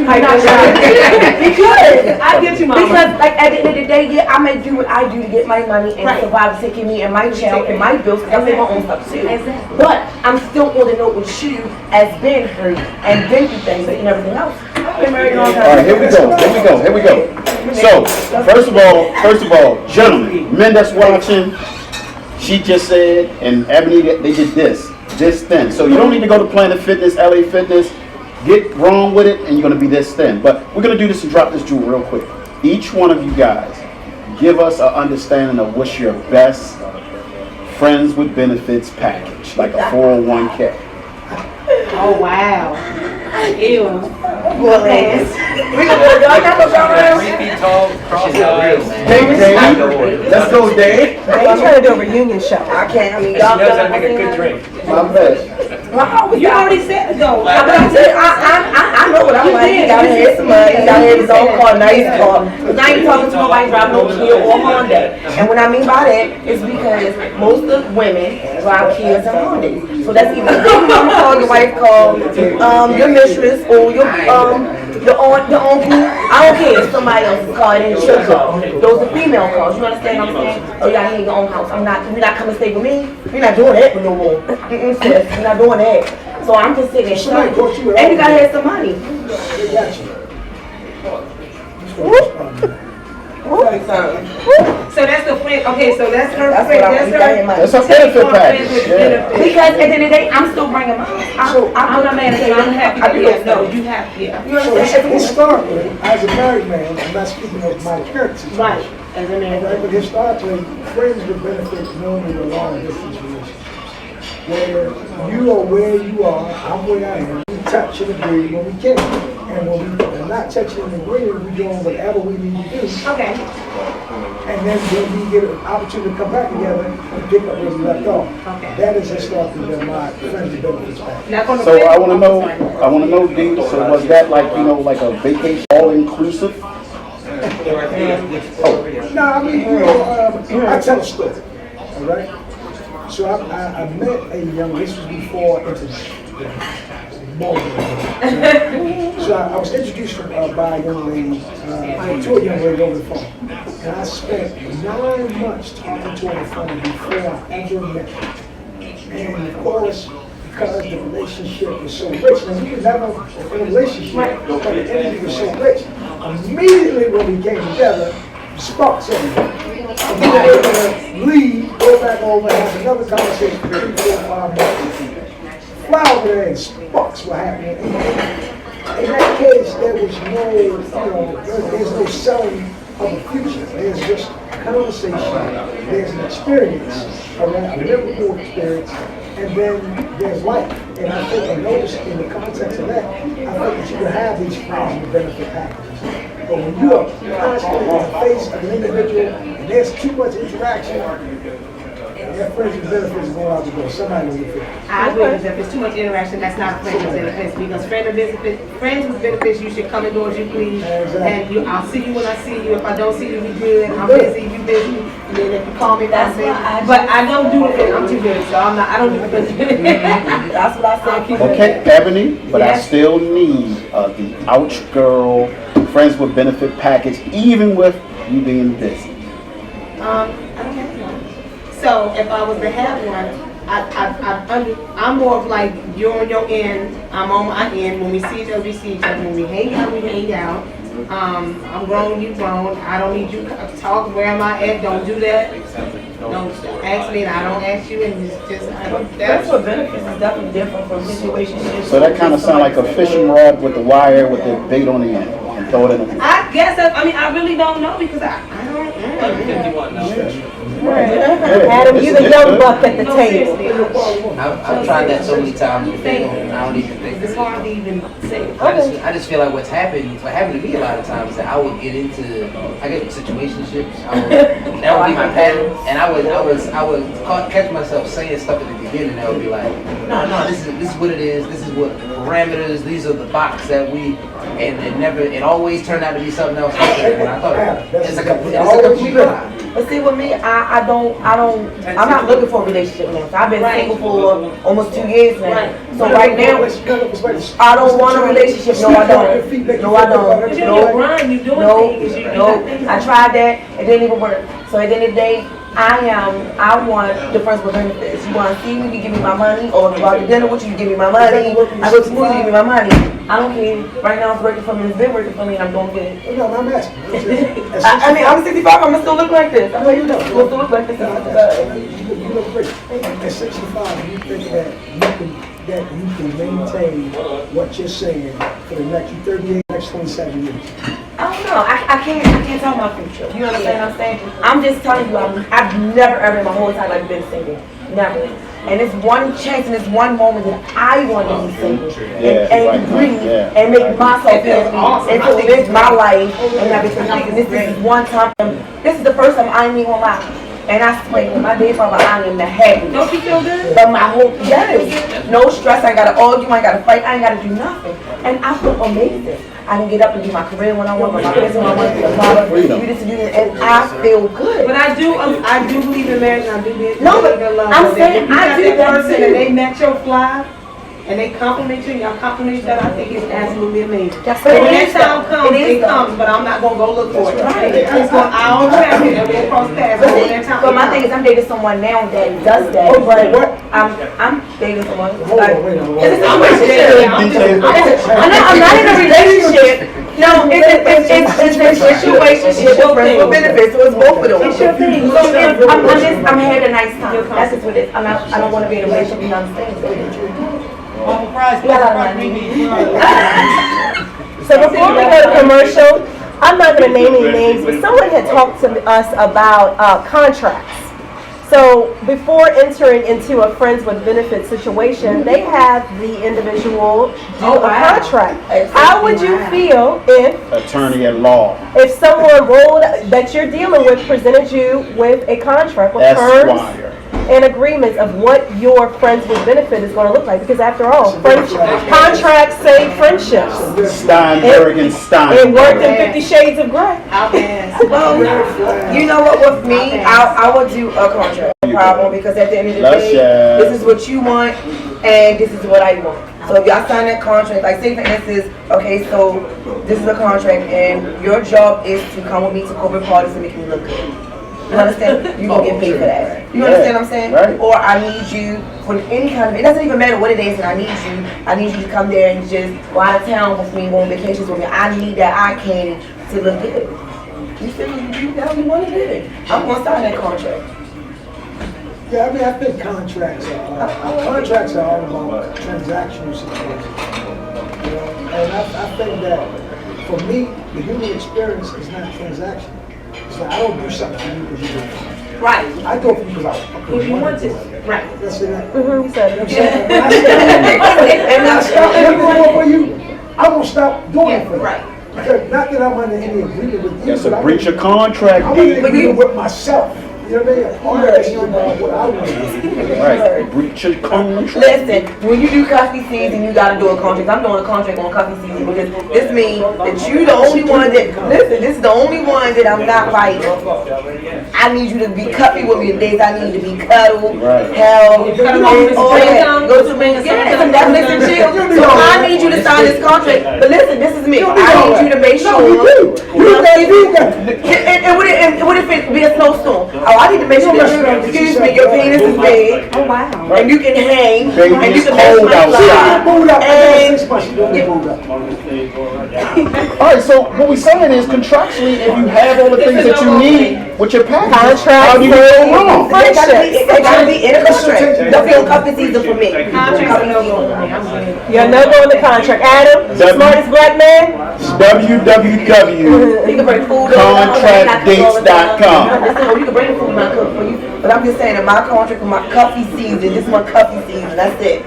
Because I get you, mama. because like at the end of the day, yeah, I may do what I do to get my money and survive, taking me and my child and my bills because I pay my own stuff too. Exactly. But I'm still on the note with you as being hurt and been through things and everything else. I've been married a long time. All right, here we go. So, first of all, gentlemen, men that's watching, she just said, and Eboni, they did this thin. So you don't need to go to Planet Fitness, LA Fitness, get wrong with it, and you're gonna be this thin. But we're gonna do this and drop this jewel real quick. Each one of you guys, give us an understanding of what's your best friends with benefits package, like a 401k. Oh, wow. Ew. Well, we gonna go down. 3 feet tall, cross Dave, let's go, Dave. They trying to do a reunion show. I can't. I mean, She y'all knows how to make a good drink. My bad. You already said it though. I know what I'm like. He gotta have some money. He gotta have his own car, nice car. Because I ain't talking to nobody driving no Kia or Honda. And what I mean by that is because most of women drive Kias and Hondas. So that's either your mama call, your wife call, your mistress, or your aunt, your uncle. I don't care if somebody else's car, it ain't your car. Those are female cars. You understand what I'm saying? Oh, you gotta have your own house. You're not coming to stay with me. You're not doing that with no more. Sis, you're not doing that. So I'm just sitting there. And you gotta have some money. They got you. So that's the friend, okay, so that's her That's friend, what that's got in her. my. That's a benefit package, yeah. Because at the end of the day, I'm still bringing mine. I'm not mad at you, I'm happy I that, do yeah, those no, things. you have, yeah. You So understand? historically, as a married man, I'm not speaking of my experiences. Right, as a man. Right, but historically, friends with benefits normally were long distance relationships. Where you are where you are, I'm where I am. We touch and agree when we can. And when we are not touching and agreeing, we're doing whatever we need to do. Okay, And then when we get an opportunity to come back together and pick up where we left off. Okay. That is historically been my friends with benefits package. not gonna. So I want to know, D, so was that like, you know, like a vacation all inclusive? No, I mean, you know, I tell a story, all right? So I met a young, this was before internet. So I was introduced by a young lady, to a young lady over the phone. And I spent 9 months talking to her on the phone before I ever met her. And of course, because the relationship was so rich, and we were never in a relationship, but the energy was so rich, immediately when we came together, sparks everywhere. And we were able to leave, go back over, have another conversation for 3, 4, 5 months. Fly over there and sparks were happening. In that case, there was no, there's no selling of the future. There's just conversation. There's an experience, a memorable experience, and then there's life. And I think I noticed in the context of that, I think that you can have these friends with benefit packages. But when you are constantly in the face of an individual and there's too much interaction, that friends with benefits is going out the door. Somebody will get it. I agree with that. If there's too much interaction, that's not friends with benefits. Because friends with benefits, you should come indoors, you please. And I'll see you when I see you. If I don't see you, we good. I'm busy, you busy. And then if you call me, that's it. But I don't do it. I'm too good, so I don't do it. That's what I said. Okay, Ebony, but I still need the ouch girl, friends with benefit package, even with you being busy. I don't have one. So if I was to have one, I'm more of like you're on your end, I'm on my end. When we see each other, we see each other. When we hang out, we hang out. I'm grown, you grown. I don't need you to talk. Where am I at? Don't do that. Don't ask me, and I don't ask you. And it's just That's what benefits is definitely different from situationships. So that kind of sounds like a fishing rod with the wire with the bait on the end, and throw it in the. I guess I really don't know because I don't. 51 now. Adam, you the young buck at the table. I've tried that so many times before, and I don't even think. It's hard to even say. I just feel like what happened to me a lot of times is that I would get into situationships. That would be my pattern, and I would catch myself saying stuff at the beginning that would be like, no, this is what it is. This is what parameters. These are the box that we, and it always turned out to be something else. And I thought it's a complete lie. But see, with me, I'm not looking for a relationship now. So I've been single for almost 2 years now. So right now, I don't want a relationship. No, I don't. No, I don't. No. I tried that. It didn't even work. So at the end of the day, I want the friends with benefits. You want to see me, you give me my money, or if I go to dinner with you, you give me my money. I go to movies, you give me my money. I don't care. Right now it's working for me, it's been working for me, and I'm doing good. No, I'm asking. I mean, I'm 65, I'm gonna still look like this. I'm like, you know, we'll still look like this. You look great. At 65, you think that you can maintain what you're saying for the next 27 years? I don't know. I can't tell my future. You understand what I'm saying? I'm just telling you, I've never ever in my whole entire life been single. Never. And it's one chance and it's one moment that I want to be single and breathe and make myself happy and to live my life and everything. And this is one time. This is the first time I ain't even gonna lie. And I swear, when my days are over, I am the happiest. Don't you feel good? But my whole, yes. No stress, I ain't gotta argue, I ain't gotta fight, I ain't gotta do nothing. And I feel amazing. I can get up and do my career when I want, my business when I want, be a father, do this and do that, and I feel good. But I do believe in marriage, and I do believe in No, but love. I'm saying I do that person too. and they match your fly, and they compliment you, and y'all compliment each other. I think it's absolutely amazing. That's But when it that time comes, it comes, but I'm not gonna go look for it. Right. It's going I'll track it and we'll cross paths. But when that time But my thing is, I'm dating someone now that does that. But I'm dating someone. Hold on, wait a minute. It's a relationship. I'm not in a relationship. No, it's situationship with friends with benefits, so it's both of them. It's your thing. So I'm having a nice time. That's just what it is. I don't want to be in a relationship, you understand? So before we go to commercial, I'm not going to name any names, but someone had talked to us about contracts. So before entering into a friends with benefits situation, they have the individual do a contract. How would you feel if Attorney at law. someone rolled that you're dealing with presented you with a contract with terms Esquire. and agreements of what your friends with benefit is going to look like? Because after all, contracts save friendships. Steinberg and It Steinberg. worked in 50 Shades of Grey. Well, you know what, with me, I would do a contract, no problem, because at the end of the day, this is what you want, and this is what I want. So if y'all sign that contract, like say for instance, okay, so this is a contract, and your job is to come with me to corporate parties to make me look good. You understand? You're going to get paid for that. You understand what I'm saying? Right. Or I need you for any kind of, it doesn't even matter what it is that I need you to come there and just go out of town with me, go on vacations with me. I need that eye candy to look good. You feel me? You know you want to do it. I'm going to sign that contract. Yeah, I mean, I think contracts are all about transactional situations. You know, and I think that for me, the human experience is not transactional. It's like I don't do something for you because you do it. Right. I do it for you because I If you want to. Right. That's it. He said it. And I stop doing it for you. I won't stop doing it for you. Right. Because not that I'm under any agreement with you. It's a but breach of contract, I'm D. under agreement with myself. You know what I mean? That's what I want to do. Right. Breach of contract. Listen, when you do coffee season, you gotta do a contract. I'm doing a contract on coffee season because this means that you the only one that, listen, this is the only one that I'm not like, I need you to be cuffy with me the days I need to be cuddled, Right. held, all that. Go to me, Yeah. some Netflix and chill. So I need you to sign this contract. But listen, this is me. I need you to make sure. You do. And what if it be a snowstorm? Oh, I need to make sure that excuse me, your penis is big. Oh, wow. And you can hang, Baby, and you it's can match cold my outside. Moved up. And- 6 months, you don't get moved up. All right, so what we're saying is contractually, if you have all the things that you need with your package, how do you go wrong? They gotta be in a contract. Don't be on cuffing season for me. You're no go in the contract. Adam, smartest black man? www. You can bring food Contractdates.com. You can bring the food and I cook for you. But I'm just saying that my contract for my coffee season, this is my coffee season. That's it.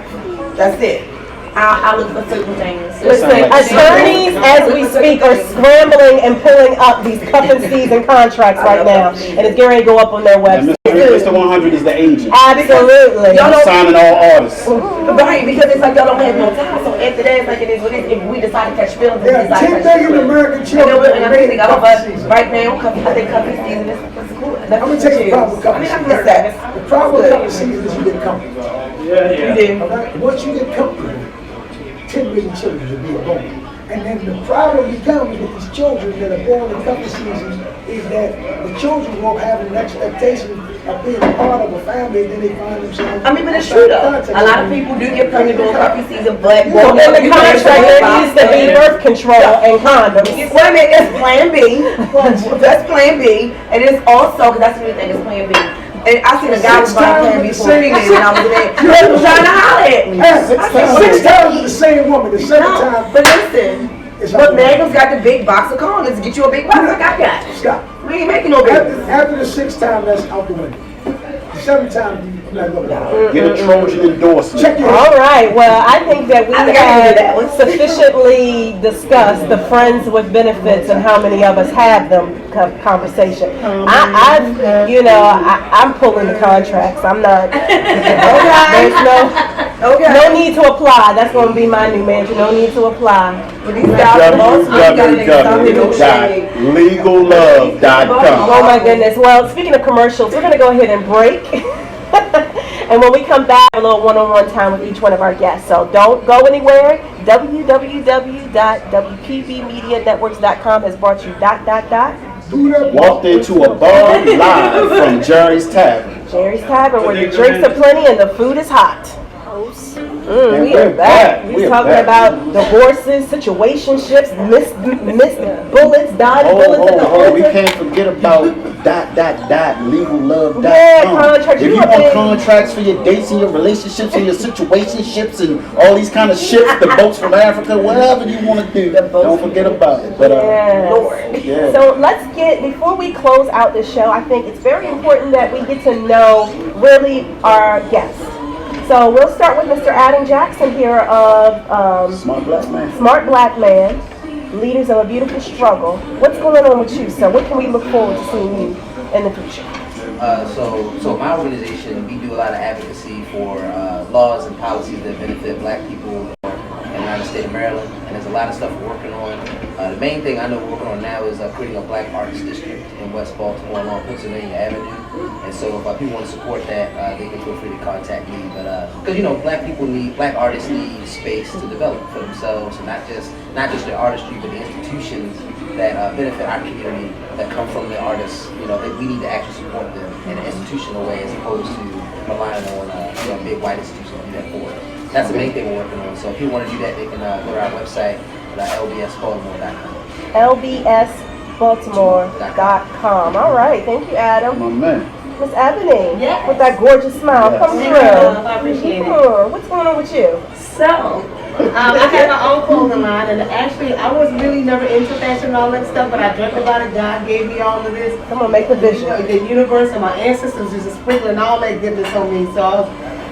That's it. I look for certain things. Listen, like attorneys as we speak are scrambling and pulling up these cuffing season contracts right now. And it's getting ready to go up on their And website. Mr. 100 is the agent. Absolutely. Y'all don't- Signing all artists. Right, because it's like y'all don't have no time. So after that, it's like it is what it is. If we decide to catch feelings, we There decide are to 10 catch million feelings. American You know children what? And I'm thinking, that but right now, I think coffee season is cool. I'm gonna tell you the problem with I mean, coffee I'm season. just saying. The problem with coffee season is you get comfortable. You do. All right? Once you get comfortable, 10 million children will be born. And then the problem becomes with these children that are born in coffee season is that the children won't have an expectation of being a part of a family, and then they find themselves. I mean, but it's true though. A lot of people do get pregnant during coffee season, but Well, in the contract, there needs to be birth control and condoms. Wait a minute, that's plan B. That's plan B. And it's also, because that's the new thing, it's plan B. And I seen a guy was buying plan B for a female and I was there. He was trying to holler at me. Six times with the same woman, the second No, time. but listen, but Megan's got the big box of condoms to get you a big box like I got. Stop. We ain't making no baby. After the 6th time, that's out the window. The 7th time, you're not going. Get a Trojan endorsement. Check your. All right, well, I think that we I think I can do that have one. sufficiently discussed the friends with benefits and how many of us have them conversation. I'm pulling the contracts. I'm not, there's no need to apply. That's going to be my new manager. No need to apply. But these guys are also www.legallove.com. Oh my goodness. Well, speaking of commercials, we're going to go ahead and break. And when we come back, a little one-on-one time with each one of our guests. So don't go anywhere. www.wpbmedianetworks.com has brought you ... Walked into a bar live from Jerry's Tavern. Jerry's Tavern, where the drinks are plenty and the food is hot. We are back. We talking about divorces, situationships, missed bullets, died bullets in the altar. We can't forget about legalove.com. Yeah, contracts. If you want contracts for your dates and your relationships and your situationships and all these kind of shit, the boats from Africa, whatever you want to do, don't forget about it. But yeah. So before we close out the show, I think it's very important that we get to know really our guests. So we'll start with Mr. Adam Jackson here of Smart Black Man, Leaders of a Beautiful Struggle. What's going on with you, sir? What can we look forward to seeing you in the future? So my organization, we do a lot of advocacy for laws and policies that benefit Black people in the United States of Maryland, and there's a lot of stuff we're working on. The main thing I know we're working on now is creating a Black Arts District in West Baltimore along Pennsylvania Avenue. And so if people want to support that, they can feel free to contact me. But because Black artists need space to develop for themselves, and not just their artistry, but the institutions that benefit our community that come from the artists. That we need to actually support them in an institutional way as opposed to relying on big white institutions to do that for us. That's the main thing we're working on. So if you want to do that, they can go to our website. lbsbaltimore.com. lbsbaltimore.com. All right, thank you, Adam. My man. Miss Eboni, Yes. with that gorgeous smile, come Thank through. you. I appreciate it. What's going on with you? So, I have my own clothing line, and actually, I was really never into fashion and all that stuff, but I dreamt about it. God gave me all of this. Come on, make the vision. The universe and my ancestors just sprinkling all that goodness on me. So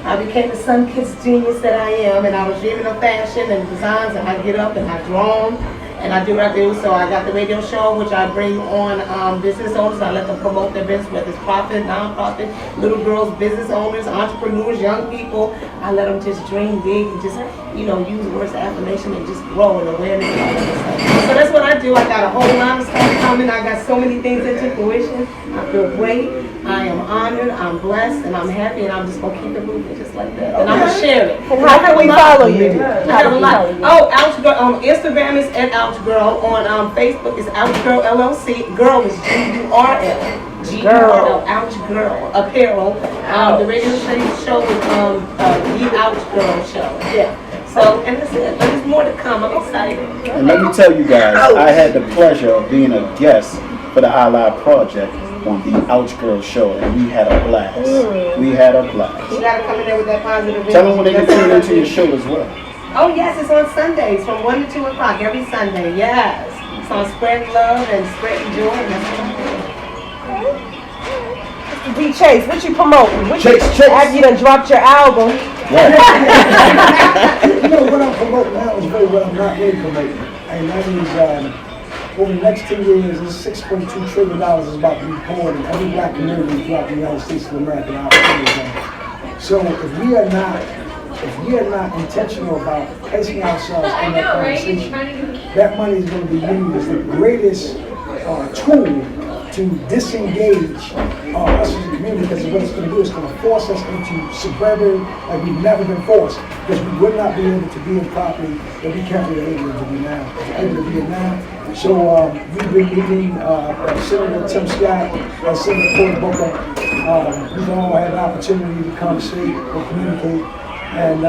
I became the sun-kissed genius that I am, and I was dreaming of fashion and designs, and I get up and I draw them. And I do what I do. So I got the radio show, which I bring on business owners. I let them promote their business, whether it's profit, non-profit, little girls, business owners, entrepreneurs, young people. I let them just dream big and just, use words of affirmation and just grow in awareness and all that stuff. So that's what I do. I got a whole lot of stuff coming. I got so many things into fruition. I feel great. I am honored. I'm blessed, and I'm happy, and I'm just gonna keep it moving just like that. And I'm gonna share it. And how can we follow you? I have a lot. Oh, Ouch Girl on Instagram is @Ouch Girl. On Facebook is Ouch Girl LLC. Girl is GURL. GURL. Ouch Girl Apparel. The radio show is The Ouch Girl Show. Yeah. So, and that's it. There's more to come. I'm excited. And let me tell you guys, I had the pleasure of being a guest for the iLive Project on the Ouch Girl Show, and we had a blast. We had a blast. You gotta come in there with that positive energy. Tell them when they can tune into your show as well. Oh yes, it's on Sundays from 1 to 2 o'clock every Sunday. Yes, it's on Spread Love and Spread Joy. And that's what I'm doing. D Chase, what you promoting? Chase. After you done dropped your album. Right. What I'm promoting now is really what I'm not really promoting. And that is, over the next 10 years, this $6.2 trillion is about to be poured in every Black community throughout the United States of America. So if we are not intentional about placing ourselves in that conversation, that money is going to be used as the greatest tool to disengage us as a community, because what it's going to do is going to force us into suburban like we've never been forced, because we would not be able to be in property that we can't be able to be now. So we've been meeting Senator Tim Scott, Senator Cory Booker. We've all had an opportunity to conversate or communicate, and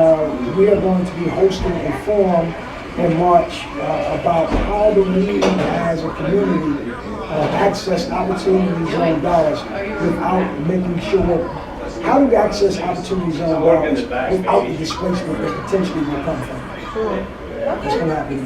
we are going to be hosting a forum in March about how do we as a community access opportunity zone dollars without making sure, how do we access opportunity zone dollars without the displacement that potentially will come from it? That's going to happen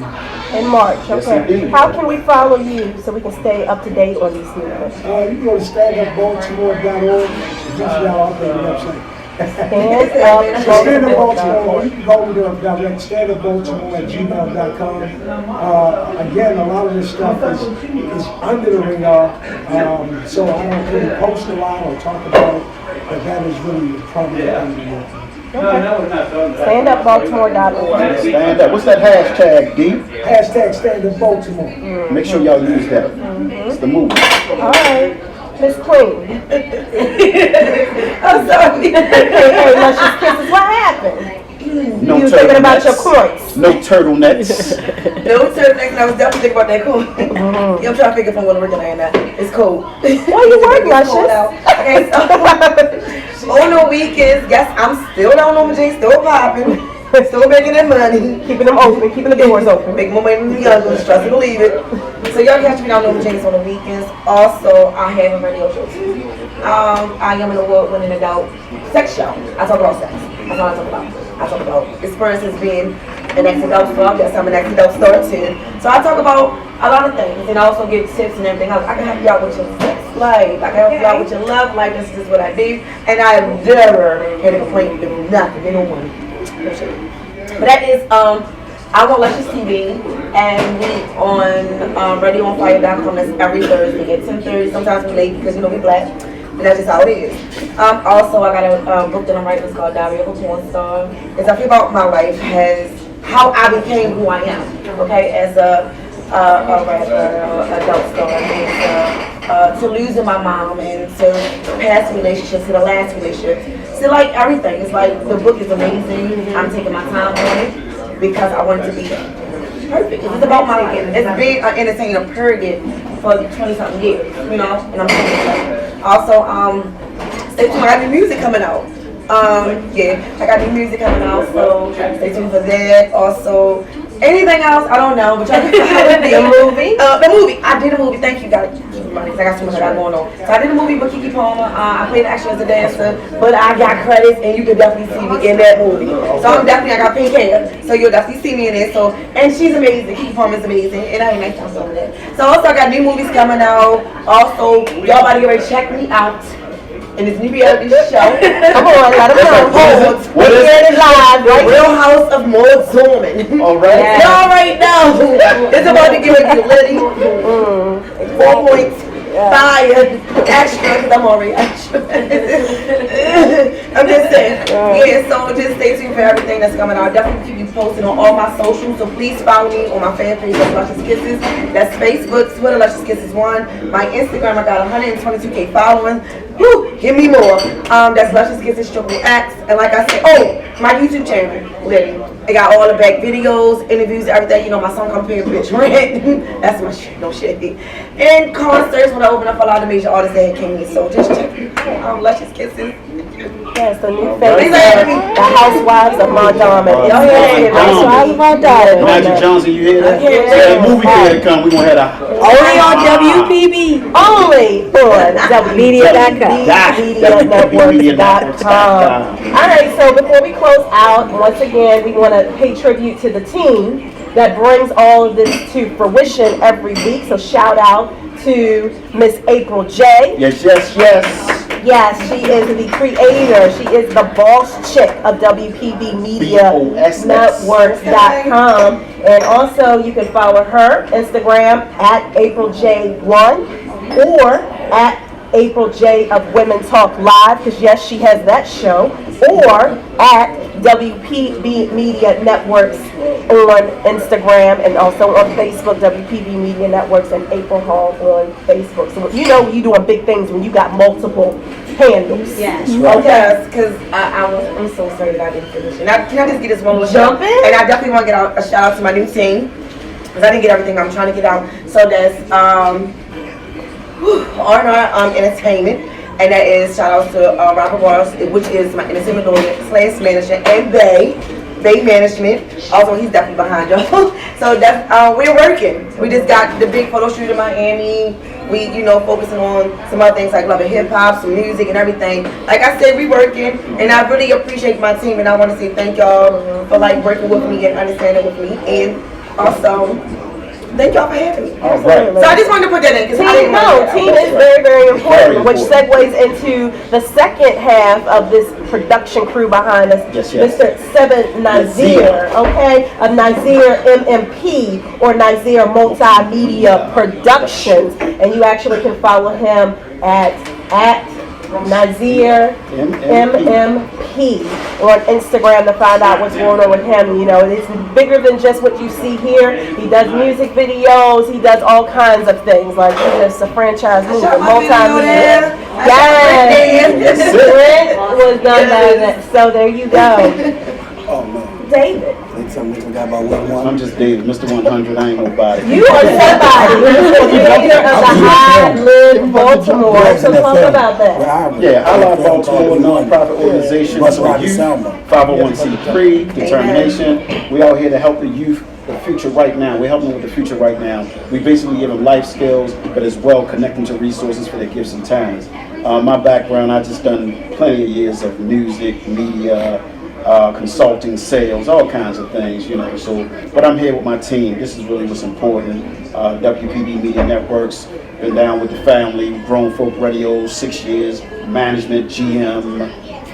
in March, okay. Yes, how can we follow you so we can stay up to date on these movements? You can go to standupbaltimore.org. Just now update the website. Stand Up Baltimore. You can call me direct, standupbaltimore@gmail.com. Again, a lot of this stuff is under the radar, so I don't really post a lot or talk about it, but that is really the primary thing. Standupbaltimore.org. Stand up. What's that hashtag, D? Hashtag Stand Up Baltimore. Make sure y'all use that. It's the movement. All right. Miss Queen. I'm sorry. Hey, Luscious Kisses, what happened? No You thinking about your turtlenecks. coins. No turtlenecks. No certain things, and I was definitely thinking about that cool. Yeah, I'm trying to figure from what we're looking at now. It's cold. Why you work, It's cold Luscious? out. Okay, so on the weekends, yes, I'm still down on my jeans, still popping, still making that money. Keeping them open, keeping the doors open. Make more money than the others, trust me, believe it. So y'all catch me down on my jeans on the weekends. Also, I have a radio show too. I am an award-winning adult sex show. I talk about sex. That's all I talk about. I talk about experiences being an ex-adult star. Yes, I'm an ex-adult star too. So I talk about a lot of things, and I also give tips and everything else. I can help you out with your sex life. I can help you out with your love life. This is what I do, and I've never had a complaint with nothing. They don't want it. No shit. But that is I want Luscious TV, and we on RadioOnFire.com. That's every Thursday at 10:30. Sometimes we're late because we black. And that's just how it is. Also, I got a book that I'm writing. It's called Diary of a Porn Star. It's actually about my life, how I became who I am. Okay, as a rapper, adult star, to losing my mom, and to past relationships, to the last relationship, to like everything. It's like the book is amazing. I'm taking my time on it because I want it to be perfect. It's about my life. It's been an entertainer, period, for 20-something years, and I'm saying that. Also, stay tuned. I got new music coming out. I got new music coming out, so stay tuned for that. Also, anything else, I don't know, but y'all can follow me. The movie. I did a movie. Thank you, guys. I got so much I got going on. So I did a movie with Kiki Palmer. I played actually as a dancer, but I got credits, and you can definitely see me in that movie. So I got pink hair, so you'll definitely see me in it. So, and she's amazing. Kiki Palmer's amazing, and I ain't nice time doing that. So also I got new movies coming out. Also, y'all about to get ready to check me out in this new reality show. Come on, let them know. What is it? Live, The Real House of Maud Zorman. All right. Y'all right now. It's about to get ready to Liddy. 4 points. Fire. Extra, because I'm already extra. I'm just saying. Yeah, so just stay tuned for everything that's coming out. I'll definitely keep you posted on all my socials. So please follow me on my fan page, that's Luscious Kisses. That's Facebook, Twitter, Luscious Kisses 1. My Instagram, I got 122K followers. Woo, give me more. That's Luscious Kisses *X. And like I said, my YouTube channel, Liddy. I got all the back videos, interviews, everything. My song come here, bitch, rent. That's my shit, no shit. And concerts when I open up for a lot of major artists that came in. So just check me out. Luscious Kisses. Yes, the new face of the Housewives of Madonna. Housewives of Madonna. Magic Johnson, you hear that? Okay. So the movie theater come, we gonna have a Only on WPB. Only on WMediaNetworks.com. Alright, so before we close out, once again, we want to pay tribute to the team that brings all of this to fruition every week. So shout out to Miss April J. Yes. Yes, she is the creator. She is the boss chick of WPB Media Networks.com. And also you can follow her Instagram at AprilJ1 or at April J of Women Talk Live, because yes, she has that show, or at WPB Media Networks on Instagram, and also on Facebook, WPB Media Networks, and April Hall on Facebook. So you're doing big things when you got multiple handles. Yes, okay. Because I'm so sorry that I didn't finish. And can I just get this one more shout? And I definitely want to get a shout out to my new team, because I didn't get everything I'm trying to get out. So that's R&R Entertainment, and that is shout out to Robert Ross, which is my entertainment lawyer / manager, and Bay Management. Also, he's definitely behind y'all. So that's we're working. We just got the big photo shoot in Miami. We focusing on some other things like love and hip hop, some music and everything. Like I said, we working, and I really appreciate my team, and I want to say thank y'all for working with me and understanding with me, and also thank y'all for having me. All right. So I just wanted to put that in because team is very, very important, which segues into the second half of this production crew behind us. Yes. Mr. Seven Nazir, okay, of Nazir MMP or Nazir Multimedia Productions, and you actually can follow him at Nazir MMP on Instagram to find out what's going on with him. It's bigger than just what you see here. He does music videos. He does all kinds of things. Like he's a franchise movie, multimedia. Yes, Brent was done by that. So there you go. Oh man. David. They tell me we got about one. I'm just David, Mr. 100. I ain't nobody. You are somebody. You're the creator of the High Live Baltimore. So talk about that. Yeah, I Love Baltimore, nonprofit organization for the youth, 501c3, determination. We out here to help the youth, the future right now. We're helping them with the future right now. We basically give them life skills, but as well connect them to resources for their gifts and talents. My background, I just done plenty of years of music, media, consulting, sales, all kinds of things, you know. So, but I'm here with my team. This is really what's important. WPB Media Networks, been down with the family, Grown Folk Radio, 6 years, management, GM.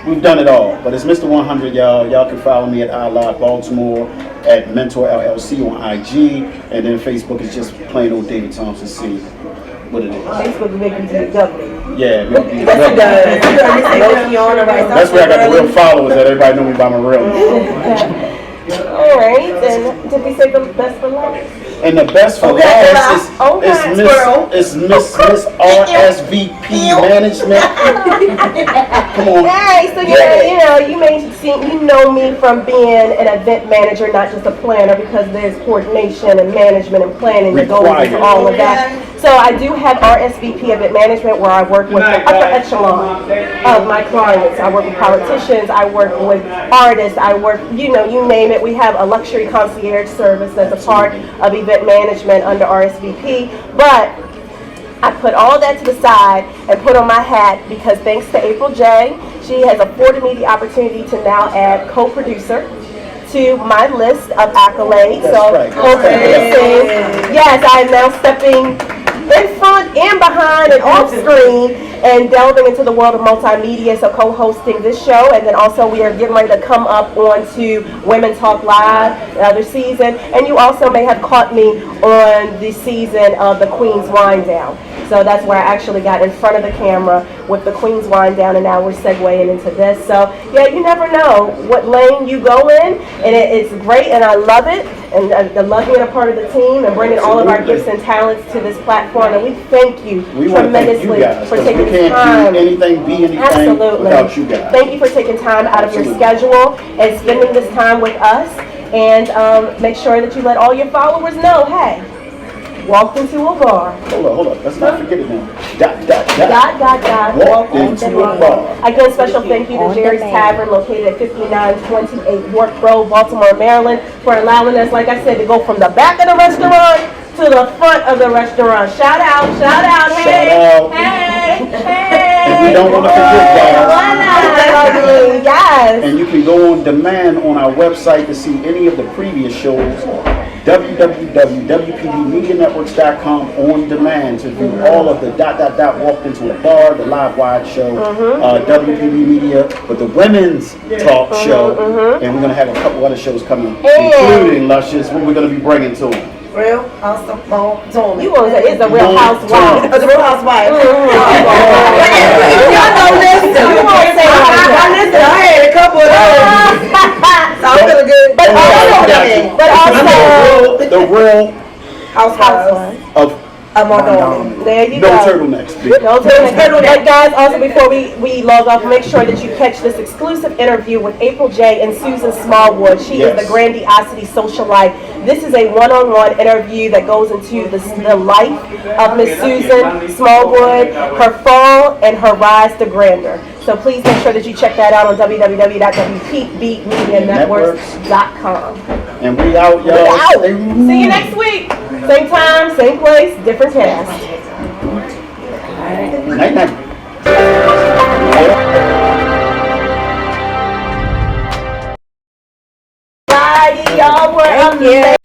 We've done it all. But it's Mr. 100, y'all. Y'all can follow me at I Love Baltimore, at Mentor LLC on IG, and then Facebook is just plain old David Thompson C. What it is. Facebook is making you the government. Yeah, Yes, it does. that's where I got the real followers that everybody know me by my real name. All right, and did we say the best for last? And the best for last is Miss RSVP Management. Come on. Hey, so you know me from being an event manager, not just a planner, because there's coordination and management and planning that goes into all of that. So I do have RSVP event management where I work with the upper echelon of my clients. I work with politicians, I work with artists, I work, you name it. We have a luxury concierge service that's a part of event management under RSVP. But I put all that to the side and put on my hat because thanks to April J, she has afforded me the opportunity to now add co-producer to my list of accolades. Co-producing. Yes, I am now stepping in front and behind and off screen and delving into the world of multimedia, so co-hosting this show, and then also we are getting ready to come up onto Women Talk Live, another season, and you also may have caught me on the season of the Queen's Wind Down. So that's where I actually got in front of the camera with the Queen's Wind Down, and now we're segueing into this. So yeah, you never know what lane you go in, and it's great, and I love it, and I love being a part of the team and bringing all of our gifts and talents to this platform, and we thank you tremendously for taking time. Be anything Absolutely. Without you guys. Thank you for taking time out of your schedule and spending this time with us, and make sure that you let all your followers know, hey, walked into a bar. Hold up. Let's not forget it now. Walked into a bar. Again, special thank you to Jerry's Tavern, located at 5928 York Road, Baltimore, Maryland, for allowing us, like I said, to go from the back of the restaurant to the front of the restaurant. Shout out, hey. And we don't want to forget that. Yes. And you can go on demand on our website to see any of the previous shows. www.wpbmedianetworks.com on demand to view all of the walked into a bar, the live wide show, WPB Media, but the women's talk show, and we're going to have a couple other shows coming, including Luscious, what we're going to be bringing to them. Real Housewife. You want to say it's a Real Housewife? It's a Real Housewife. Y'all know this. You want to say I had a couple of those. So I'm feeling good. But also the real Housewives of Montgomery. There you no go. turtlenecks. No turtlenecks. And guys, also before we log off, make sure that you catch this exclusive interview with April J and Susan Smallwood. She is the Grandiosity Socialite. This is a one-on-one interview that goes into the life of Miss Susan Smallwood, her fall and her rise to grandeur. So please make sure that you check that out on www.wpbmedianetworks.com. And we out, y'all. We out. See you next week. Same time, same place, different cast. Night. Y'all were amazing.